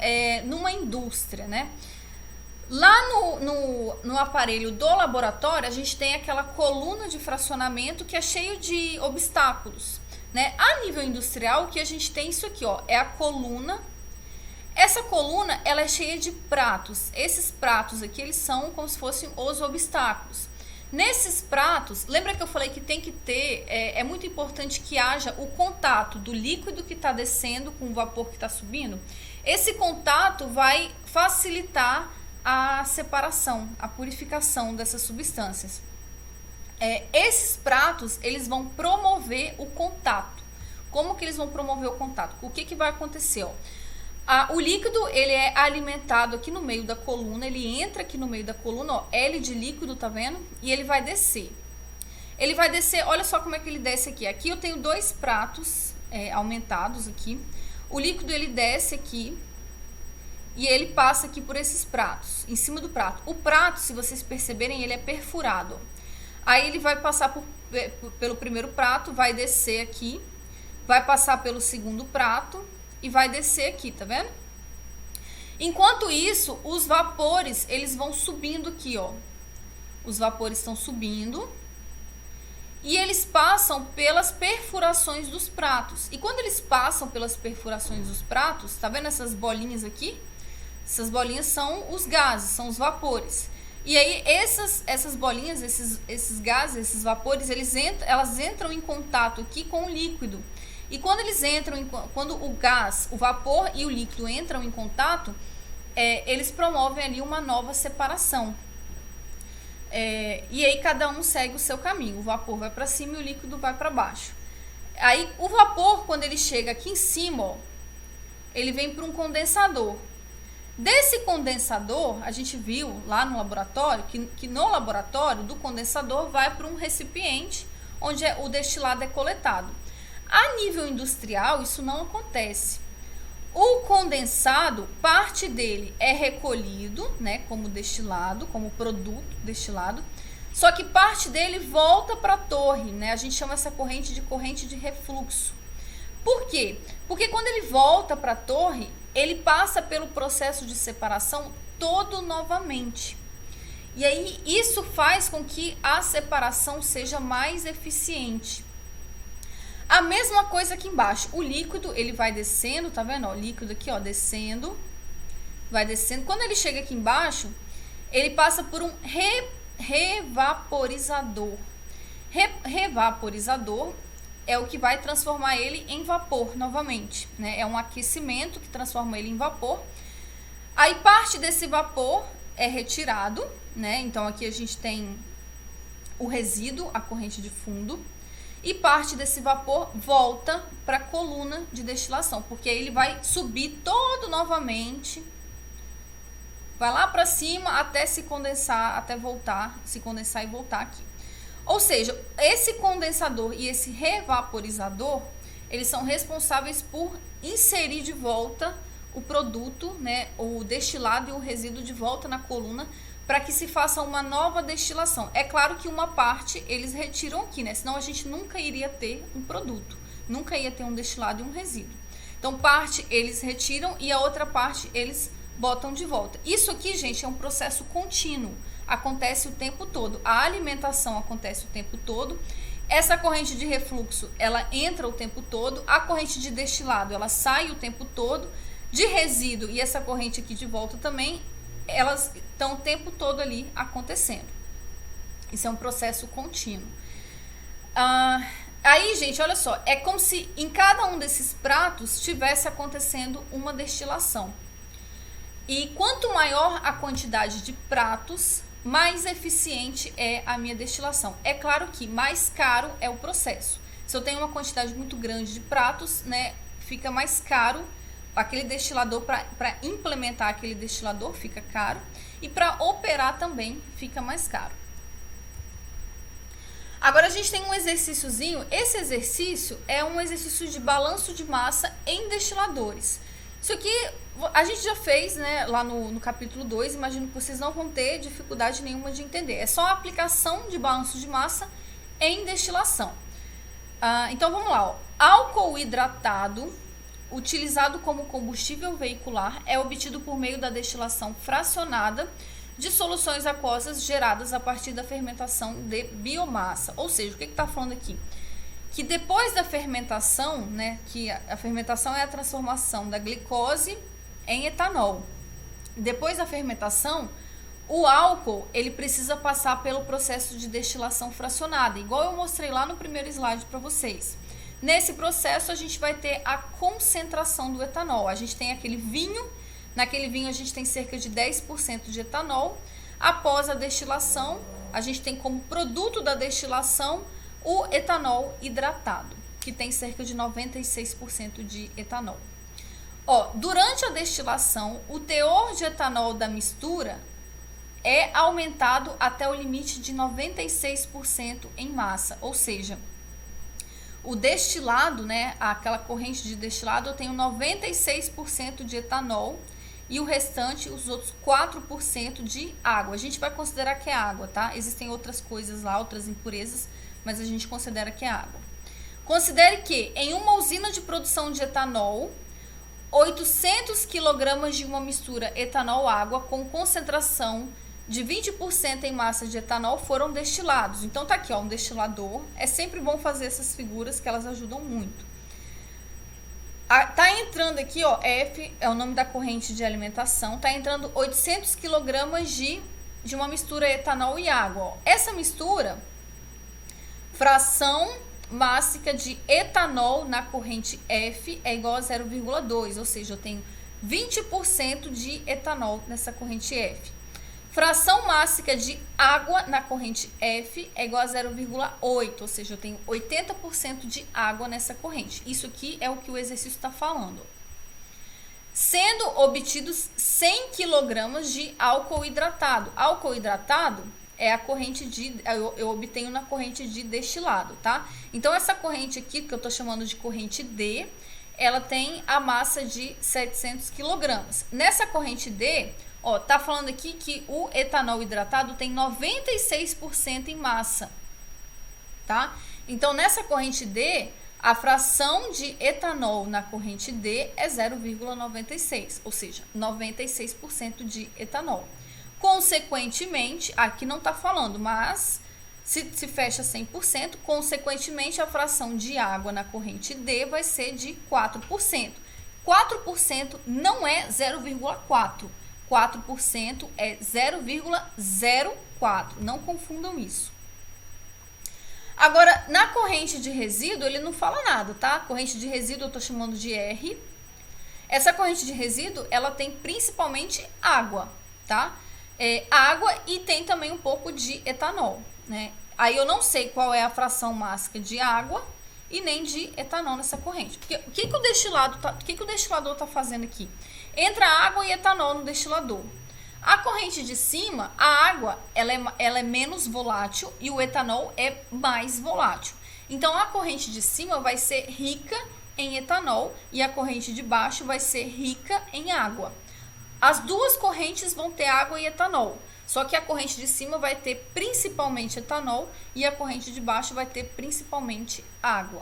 numa indústria, né? Lá no aparelho do laboratório, a gente tem aquela coluna de fracionamento que é cheio de obstáculos, né? A nível industrial, o que a gente tem isso aqui, é a coluna. Essa coluna, ela é cheia de pratos. Esses pratos aqui, eles são como se fossem os obstáculos. Nesses pratos, lembra que eu falei que tem que ter, é muito importante que haja o contato do líquido que está descendo com o vapor que está subindo. Esse contato vai facilitar a separação, a purificação dessas substâncias. Esses pratos, eles vão promover o contato. Como que eles vão promover o contato? O que vai acontecer, o líquido, ele é alimentado aqui no meio da coluna, ele entra aqui no meio da coluna, L de líquido, tá vendo? E ele vai descer. Ele vai descer, olha só como é que ele desce aqui. Aqui eu tenho dois pratos aumentados aqui. O líquido, ele desce aqui e ele passa aqui por esses pratos, em cima do prato. O prato, se vocês perceberem, ele é perfurado. Aí ele vai passar pelo primeiro prato, vai descer aqui, vai passar pelo segundo prato, e vai descer aqui, tá vendo? Enquanto isso, os vapores, eles vão subindo aqui, Os vapores estão subindo e eles passam pelas perfurações dos pratos. E quando eles passam pelas perfurações dos pratos, tá vendo essas bolinhas aqui? Essas bolinhas são os gases, são os vapores. E aí essas bolinhas, esses gases, esses vapores, elas entram em contato aqui com o líquido. E quando eles entram, quando o gás, o vapor e o líquido entram em contato, eles promovem ali uma nova separação. E aí cada um segue o seu caminho. O vapor vai para cima e o líquido vai para baixo. Aí o vapor, quando ele chega aqui em cima, ele vem para um condensador. Desse condensador, a gente viu lá no laboratório, que no laboratório do condensador vai para um recipiente onde o destilado é coletado. A nível industrial, isso não acontece. O condensado, parte dele é recolhido, né, como destilado, como produto destilado, só que parte dele volta para a torre, né? A gente chama essa corrente de refluxo. Por quê? Porque quando ele volta para a torre, ele passa pelo processo de separação todo novamente. E aí isso faz com que a separação seja mais eficiente. A mesma coisa aqui embaixo, o líquido, ele vai descendo, tá vendo? O líquido aqui, descendo, vai descendo. Quando ele chega aqui embaixo, ele passa por um revaporizador. Revaporizador é o que vai transformar ele em vapor novamente, né? É um aquecimento que transforma ele em vapor. Aí parte desse vapor é retirado, né? Então aqui a gente tem o resíduo, a corrente de fundo. E parte desse vapor volta para a coluna de destilação, porque aí ele vai subir todo novamente, vai lá para cima até se condensar, até voltar, se condensar e voltar aqui. Ou seja, esse condensador e esse revaporizador, eles são responsáveis por inserir de volta o produto, né, o destilado e o resíduo de volta na coluna, para que se faça uma nova destilação. É claro que uma parte eles retiram aqui, né? Senão a gente nunca iria ter um produto, nunca ia ter um destilado e um resíduo. Então, parte eles retiram e a outra parte eles botam de volta. Isso aqui, gente, é um processo contínuo, acontece o tempo todo. A alimentação acontece o tempo todo. Essa corrente de refluxo, ela entra o tempo todo. A corrente de destilado, ela sai o tempo todo. De resíduo e essa corrente aqui de volta também, elas estão o tempo todo ali acontecendo. Isso é um processo contínuo. Aí, gente, olha só, é como se em cada um desses pratos estivesse acontecendo uma destilação. E quanto maior a quantidade de pratos, mais eficiente é a minha destilação. É claro que mais caro é o processo. Se eu tenho uma quantidade muito grande de pratos, né, fica mais caro aquele destilador, para implementar aquele destilador fica caro, e para operar também fica mais caro. Agora a gente tem um exercíciozinho. Esse exercício é um exercício de balanço de massa em destiladores. Isso aqui a gente já fez, né, lá no capítulo 2, imagino que vocês não vão ter dificuldade nenhuma de entender. É só a aplicação de balanço de massa em destilação. Então vamos lá, ó. Álcool hidratado, utilizado como combustível veicular, é obtido por meio da destilação fracionada de soluções aquosas geradas a partir da fermentação de biomassa. Ou seja, o que está falando aqui? Que depois da fermentação, né, que a fermentação é a transformação da glicose em etanol. Depois da fermentação, o álcool ele precisa passar pelo processo de destilação fracionada, igual eu mostrei lá no primeiro slide para vocês. Nesse processo a gente vai ter a concentração do etanol. A gente tem aquele vinho, naquele vinho a gente tem cerca de 10% de etanol. Após a destilação, a gente tem como produto da destilação o etanol hidratado, que tem cerca de 96% de etanol. Durante a destilação, o teor de etanol da mistura é aumentado até o limite de 96% em massa, ou seja, o destilado, né, aquela corrente de destilado, eu tenho 96% de etanol e o restante, os outros 4% de água. A gente vai considerar que é água, tá? Existem outras coisas lá, outras impurezas, mas a gente considera que é água. Considere que em uma usina de produção de etanol, 800 kg de uma mistura etanol-água com concentração de 20% em massa de etanol foram destilados. Então tá aqui, ó, um destilador. É sempre bom fazer essas figuras que elas ajudam muito. Tá entrando aqui, ó, F é o nome da corrente de alimentação. Tá entrando 800 kg de uma mistura etanol e água. Ó. Essa mistura, fração mássica de etanol na corrente F é igual a 0,2, ou seja, eu tenho 20% de etanol nessa corrente F. Fração mássica de água na corrente F é igual a 0,8, ou seja, eu tenho 80% de água nessa corrente. Isso aqui é o que o exercício está falando. Sendo obtidos 100 kg de álcool hidratado. Álcool hidratado é a corrente eu obtenho na corrente de destilado, tá? Então, essa corrente aqui, que eu estou chamando de corrente D, ela tem a massa de 700 kg. Nessa corrente D, ó, tá falando aqui que o etanol hidratado tem 96% em massa, tá? Então, nessa corrente D, a fração de etanol na corrente D é 0,96, ou seja, 96% de etanol. Consequentemente, aqui não tá falando, mas se fecha 100%, consequentemente, a fração de água na corrente D vai ser de 4%. 4% não é 0,4%. 4% é 0,04. Não confundam isso. Agora, na corrente de resíduo, ele não fala nada, tá? Corrente de resíduo eu estou chamando de R. Essa corrente de resíduo, ela tem principalmente água, tá? Água e tem também um pouco de etanol, né? Aí eu não sei qual é a fração mássica de água e nem de etanol nessa corrente. Porque o que o destilador está fazendo aqui? Entra água e etanol no destilador. A corrente de cima, a água, ela é menos volátil e o etanol é mais volátil. Então, a corrente de cima vai ser rica em etanol e a corrente de baixo vai ser rica em água. As duas correntes vão ter água e etanol, só que a corrente de cima vai ter principalmente etanol e a corrente de baixo vai ter principalmente água.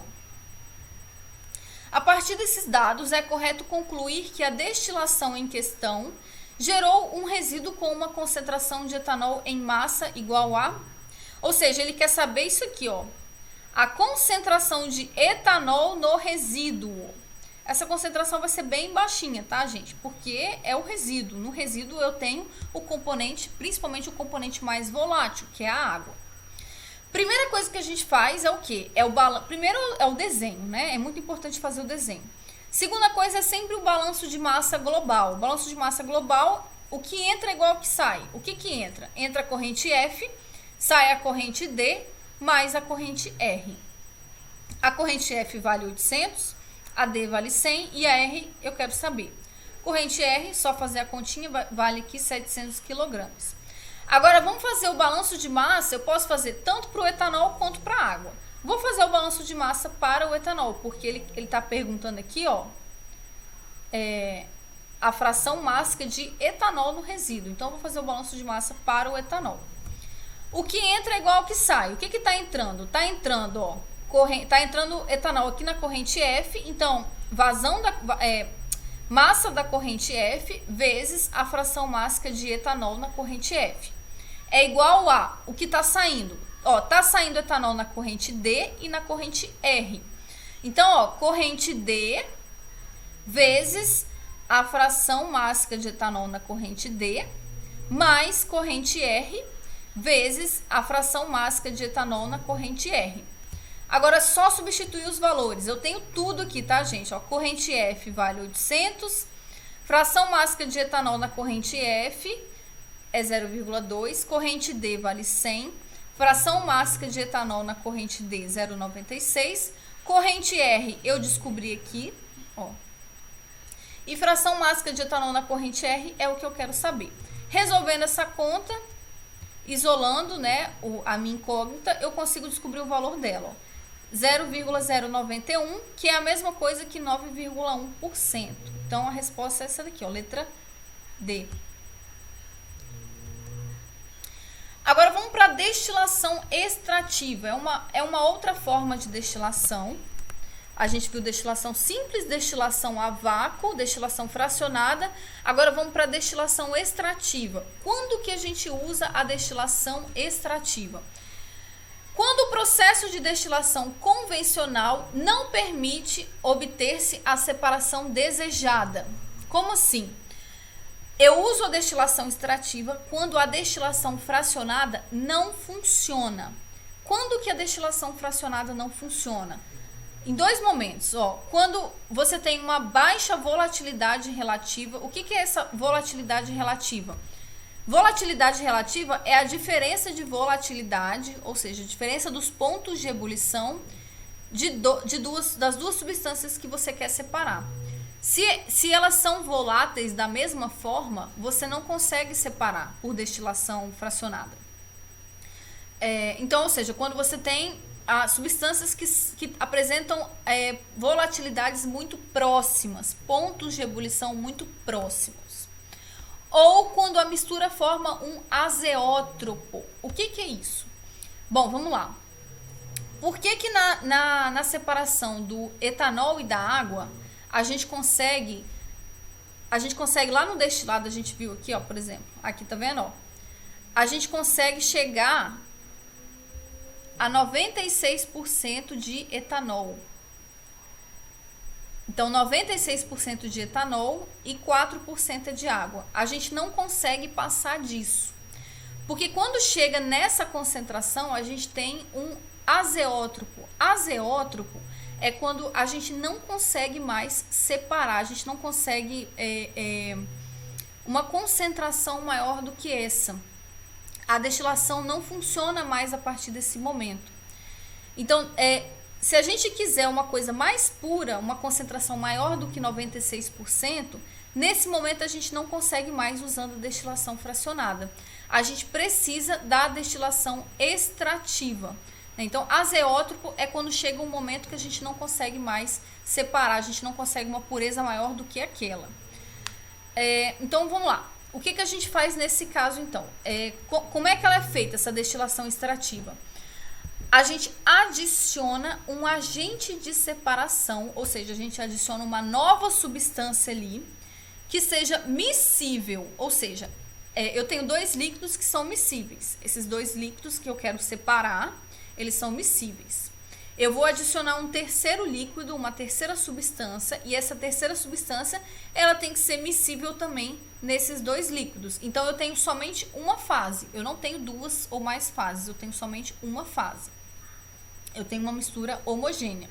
A partir desses dados, é correto concluir que a destilação em questão gerou um resíduo com uma concentração de etanol em massa igual a... Ou seja, ele quer saber isso aqui, ó. A concentração de etanol no resíduo. Essa concentração vai ser bem baixinha, tá, gente? Porque é o resíduo. No resíduo eu tenho o componente, principalmente o componente mais volátil, que é a água. Primeira coisa que a gente faz é o quê? Primeiro é o desenho, né? É muito importante fazer o desenho. Segunda coisa é sempre o balanço de massa global. O balanço de massa global o que entra é igual ao que sai. O que que entra? Entra a corrente F, sai a corrente D, mais a corrente R. A corrente F vale 800, a D vale 100 e a R eu quero saber. Corrente R, só fazer a continha, vale aqui 700 kg. Agora, vamos fazer o balanço de massa. Eu posso fazer tanto para o etanol quanto para a água. Vou fazer o balanço de massa para o etanol, porque ele está perguntando aqui, ó, a fração mássica de etanol no resíduo. Então, eu vou fazer o balanço de massa para o etanol. O que entra é igual ao que sai. O que está entrando? Está entrando, ó, tá entrando etanol aqui na corrente F. Então, massa da corrente F vezes a fração mássica de etanol na corrente F. É igual a o que está saindo. Ó, tá saindo etanol na corrente D e na corrente R. Então, ó, corrente D vezes a fração mássica de etanol na corrente D, mais corrente R vezes a fração mássica de etanol na corrente R. Agora, é só substituir os valores. Eu tenho tudo aqui, tá, gente? Ó, corrente F vale 800, fração mássica de etanol na corrente F é 0,2, corrente D vale 100, fração mássica de etanol na corrente D 0,96, corrente R eu descobri aqui, ó. E fração mássica de etanol na corrente R é o que eu quero saber. Resolvendo essa conta, isolando, né, a minha incógnita, eu consigo descobrir o valor dela, ó. 0,091, que é a mesma coisa que 9,1%. Então, a resposta é essa daqui, ó, letra D. Agora, vamos para a destilação extrativa. É uma outra forma de destilação. A gente viu destilação simples, destilação a vácuo, destilação fracionada. Agora, vamos para a destilação extrativa. Quando que a gente usa a destilação extrativa? Quando o processo de destilação convencional não permite obter-se a separação desejada. Como assim? Eu uso a destilação extrativa quando a destilação fracionada não funciona. Quando que a destilação fracionada não funciona? Em dois momentos, ó. Quando você tem uma baixa volatilidade relativa. O que é essa volatilidade relativa? Volatilidade relativa é a diferença de volatilidade, ou seja, a diferença dos pontos de ebulição das duas substâncias que você quer separar. Se elas são voláteis da mesma forma, você não consegue separar por destilação fracionada. Então, ou seja, quando você tem substâncias que apresentam volatilidades muito próximas, pontos de ebulição muito próximos. Ou quando a mistura forma um azeótropo. O que é isso? Bom, vamos lá. Por que na separação do etanol e da água, a gente consegue lá no destilado, a gente viu aqui, ó, por exemplo, aqui tá vendo, ó, a gente consegue chegar a 96% de etanol. Então, 96% de etanol e 4% de água. A gente não consegue passar disso. Porque quando chega nessa concentração, a gente tem um azeótropo. Azeótropo é quando a gente não consegue mais separar, a gente não consegue uma concentração maior do que essa. A destilação não funciona mais a partir desse momento. Então, se a gente quiser uma coisa mais pura, uma concentração maior do que 96%, nesse momento a gente não consegue mais usando a destilação fracionada. A gente precisa da destilação extrativa. Então, azeótropo é quando chega um momento que a gente não consegue mais separar, a gente não consegue uma pureza maior do que aquela. Então, vamos lá. O que a gente faz nesse caso, então? Como é que ela é feita, essa destilação extrativa? A gente adiciona um agente de separação, ou seja, a gente adiciona uma nova substância ali que seja miscível, ou seja, eu tenho dois líquidos que são miscíveis. Esses dois líquidos que eu quero separar, eles são miscíveis. Eu vou adicionar um terceiro líquido, uma terceira substância, e essa terceira substância, ela tem que ser miscível também nesses dois líquidos. Então, eu tenho somente uma fase, eu não tenho duas ou mais fases, eu tenho somente uma fase. Eu tenho uma mistura homogênea.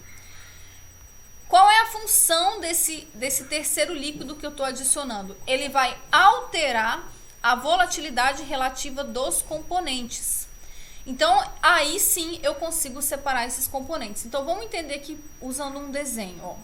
Qual é a função desse terceiro líquido que eu estou adicionando? Ele vai alterar a volatilidade relativa dos componentes. Então, aí sim eu consigo separar esses componentes. Então, vamos entender aqui usando um desenho. Ó.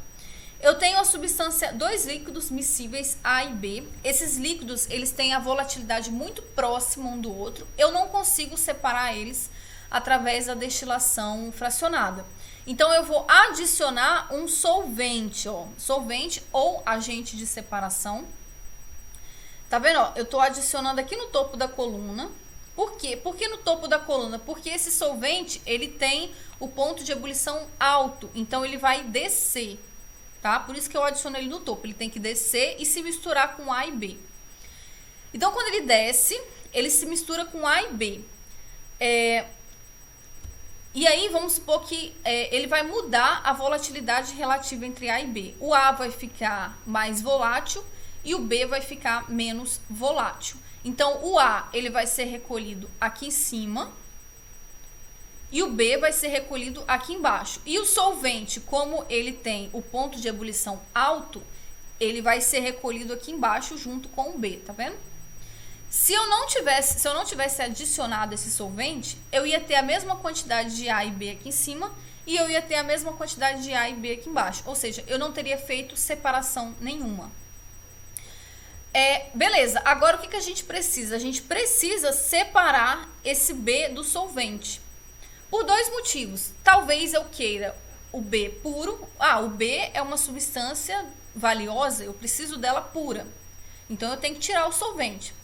Eu tenho a substância, dois líquidos miscíveis A e B. Esses líquidos, eles têm a volatilidade muito próxima um do outro. Eu não consigo separar eles através da destilação fracionada. Então, eu vou adicionar um solvente, ó, solvente ou agente de separação. Tá vendo? Ó, eu estou adicionando aqui no topo da coluna. Por quê? Por que no topo da coluna? Porque esse solvente, ele tem o ponto de ebulição alto, então ele vai descer, tá? Por isso que eu adiciono ele no topo, ele tem que descer e se misturar com A e B. Então, quando ele desce, ele se mistura com A e B. E aí, vamos supor que ele vai mudar a volatilidade relativa entre A e B. O A vai ficar mais volátil e o B vai ficar menos volátil. Então, o A ele vai ser recolhido aqui em cima e o B vai ser recolhido aqui embaixo. E o solvente, como ele tem o ponto de ebulição alto, ele vai ser recolhido aqui embaixo junto com o B, tá vendo? Se eu não tivesse adicionado esse solvente, eu ia ter a mesma quantidade de A e B aqui em cima e eu ia ter a mesma quantidade de A e B aqui embaixo. Ou seja, eu não teria feito separação nenhuma. Beleza, agora o que a gente precisa? A gente precisa separar esse B do solvente. Por dois motivos. Talvez eu queira o B puro. O B é uma substância valiosa, eu preciso dela pura. Então eu tenho que tirar o solvente.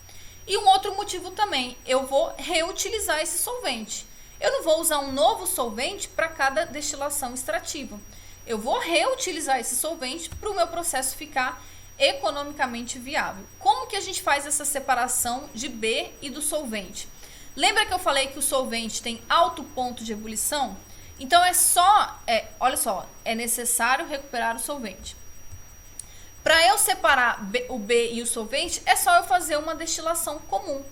E um outro motivo também, eu vou reutilizar esse solvente. Eu não vou usar um novo solvente para cada destilação extrativa. Eu vou reutilizar esse solvente para o meu processo ficar economicamente viável. Como que a gente faz essa separação de B e do solvente? Lembra que eu falei que o solvente tem alto ponto de ebulição? Então olha só, é necessário recuperar o solvente. Para eu separar o B e o solvente, é só eu fazer uma destilação comum,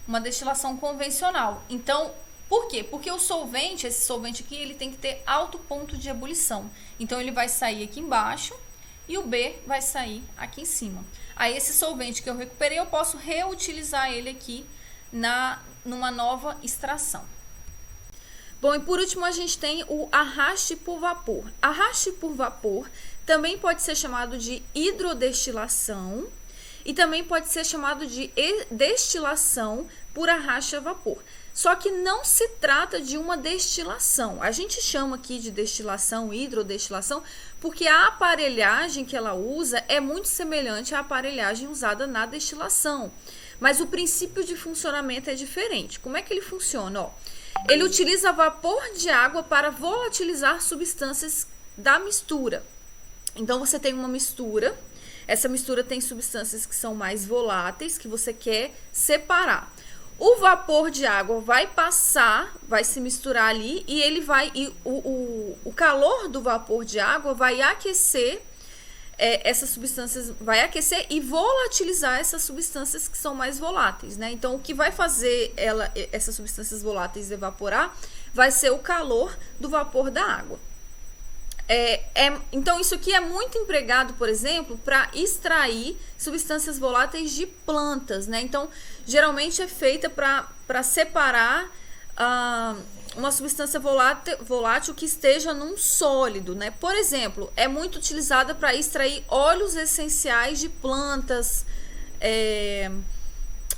uma destilação convencional. Então, por quê? Porque o solvente, esse solvente aqui, ele tem que ter alto ponto de ebulição. Então, ele vai sair aqui embaixo e o B vai sair aqui em cima. Aí esse solvente que eu recuperei, eu posso reutilizar ele aqui numa nova extração. Bom, e por último a gente tem o arraste por vapor. Arraste por vapor também pode ser chamado de hidrodestilação e também pode ser chamado de destilação por arraste a vapor. Só que não se trata de uma destilação. A gente chama aqui de destilação, hidrodestilação, porque a aparelhagem que ela usa é muito semelhante à aparelhagem usada na destilação. Mas o princípio de funcionamento é diferente. Como é que ele funciona? Ele utiliza vapor de água para volatilizar substâncias da mistura. Então, você tem uma mistura. Essa mistura tem substâncias que são mais voláteis, que você quer separar. O vapor de água vai passar, vai se misturar ali e ele vai, o calor do vapor de água vai aquecer essas substâncias, vai aquecer e volatilizar essas substâncias que são mais voláteis, né? Então, o que vai fazer essas substâncias voláteis evaporar vai ser o calor do vapor da água. Então, isso aqui é muito empregado, por exemplo, para extrair substâncias voláteis de plantas, né? Então, geralmente é feita para separar uma substância volátil que esteja num sólido, né? Por exemplo, é muito utilizada para extrair óleos essenciais de plantas,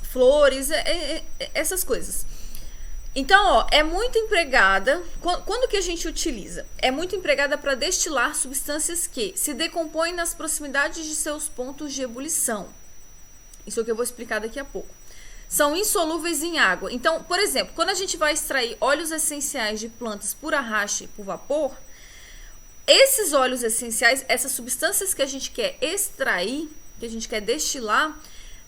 flores, essas coisas. Então, é muito empregada. Quando que a gente utiliza? É muito empregada para destilar substâncias que se decompõem nas proximidades de seus pontos de ebulição. Isso é o que eu vou explicar daqui a pouco. São insolúveis em água. Então, por exemplo, quando a gente vai extrair óleos essenciais de plantas por arraste por vapor, esses óleos essenciais, essas substâncias que a gente quer extrair, que a gente quer destilar,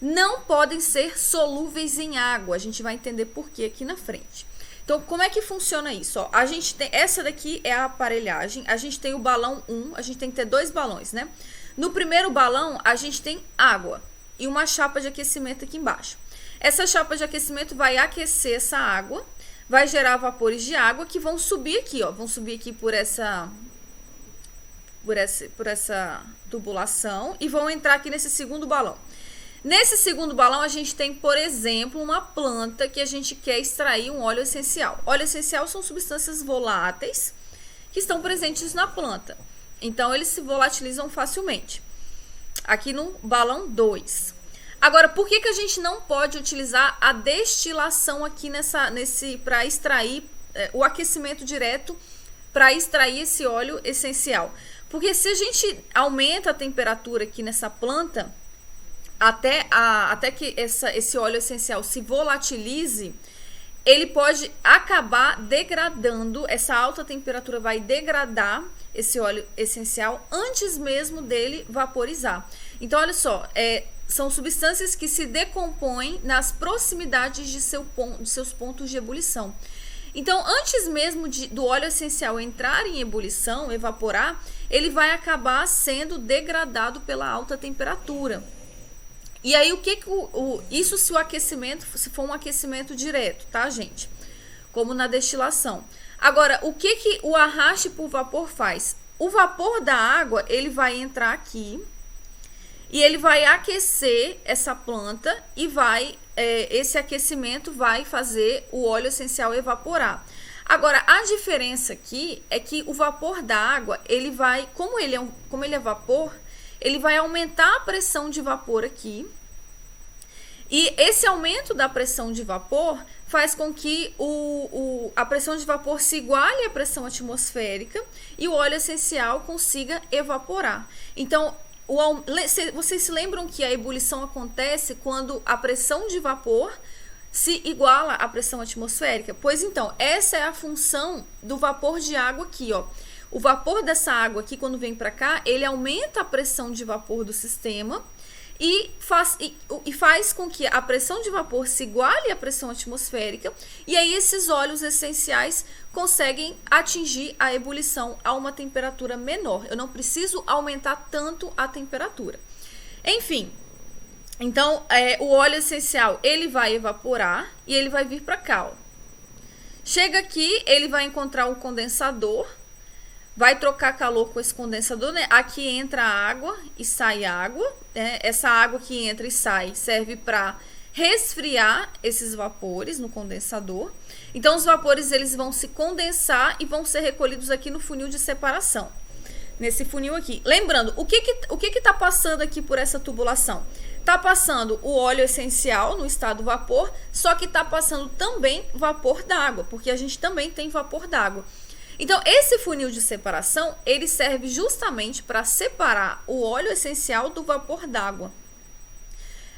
não podem ser solúveis em água. A gente vai entender por que aqui na frente. Então, como é que funciona isso? A gente tem, essa daqui é a aparelhagem. A gente tem o balão 1, a gente tem que ter 2 balões, né? No primeiro balão, a gente tem água e uma chapa de aquecimento aqui embaixo. Essa chapa de aquecimento vai aquecer essa água, vai gerar vapores de água que vão subir aqui, vão subir aqui por por essa tubulação e vão entrar aqui nesse segundo balão. Nesse segundo balão, a gente tem, por exemplo, uma planta que a gente quer extrair um óleo essencial. Óleo essencial são substâncias voláteis que estão presentes na planta. Então, eles se volatilizam facilmente. Aqui no balão 2. Agora, por que a gente não pode utilizar a destilação aqui para extrair o aquecimento direto para extrair esse óleo essencial? Porque se a gente aumenta a temperatura aqui nessa planta, até que esse óleo essencial se volatilize, ele pode acabar degradando, essa alta temperatura vai degradar esse óleo essencial antes mesmo dele vaporizar. Então, olha só, são substâncias que se decompõem nas proximidades de seus pontos de ebulição. Então, antes mesmo do óleo essencial entrar em ebulição, evaporar, ele vai acabar sendo degradado pela alta temperatura. E aí, isso se for um aquecimento direto, tá, gente? Como na destilação. Agora, o que o arraste por vapor faz? O vapor da água, ele vai entrar aqui e ele vai aquecer essa planta e esse aquecimento vai fazer o óleo essencial evaporar. Agora, a diferença aqui é que o vapor da água, ele vai, como ele é vapor, ele vai aumentar a pressão de vapor aqui. E esse aumento da pressão de vapor faz com que a pressão de vapor se iguale à pressão atmosférica e o óleo essencial consiga evaporar. Então, vocês se lembram que a ebulição acontece quando a pressão de vapor se iguala à pressão atmosférica? Pois então, essa é a função do vapor de água aqui, ó. O vapor dessa água aqui, quando vem para cá, ele aumenta a pressão de vapor do sistema e faz com que a pressão de vapor se iguale à pressão atmosférica, e aí esses óleos essenciais conseguem atingir a ebulição a uma temperatura menor. Eu não preciso aumentar tanto a temperatura. Enfim, então o óleo essencial ele vai evaporar e ele vai vir para cá, ó. Chega aqui, ele vai encontrar um condensador, vai trocar calor com esse condensador, né? Aqui entra água e sai água, né? Essa água que entra e sai serve para resfriar esses vapores no condensador. Então, os vapores eles vão se condensar e vão ser recolhidos aqui no funil de separação. Nesse funil aqui. Lembrando, o que está passando aqui por essa tubulação? Está passando o óleo essencial no estado vapor, só que está passando também vapor d'água, porque a gente também tem vapor d'água. Então, esse funil de separação, ele serve justamente para separar o óleo essencial do vapor d'água.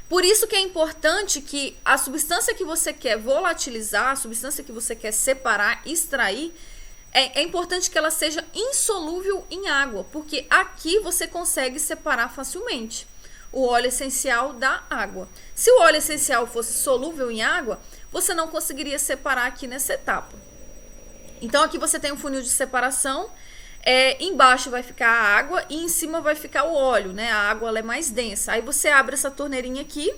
Por isso que é importante que a substância que você quer volatilizar, a substância que você quer separar, extrair, é importante que ela seja insolúvel em água, porque aqui você consegue separar facilmente o óleo essencial da água. Se o óleo essencial fosse solúvel em água, você não conseguiria separar aqui nessa etapa. Então, aqui você tem um funil de separação, embaixo vai ficar a água e em cima vai ficar o óleo, né? A água ela é mais densa. Aí você abre essa torneirinha aqui,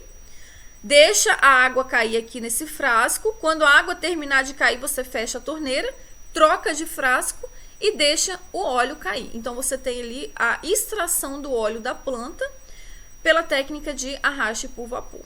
deixa a água cair aqui nesse frasco. Quando a água terminar de cair, você fecha a torneira, troca de frasco e deixa o óleo cair. Então, você tem ali a extração do óleo da planta pela técnica de arraste por vapor.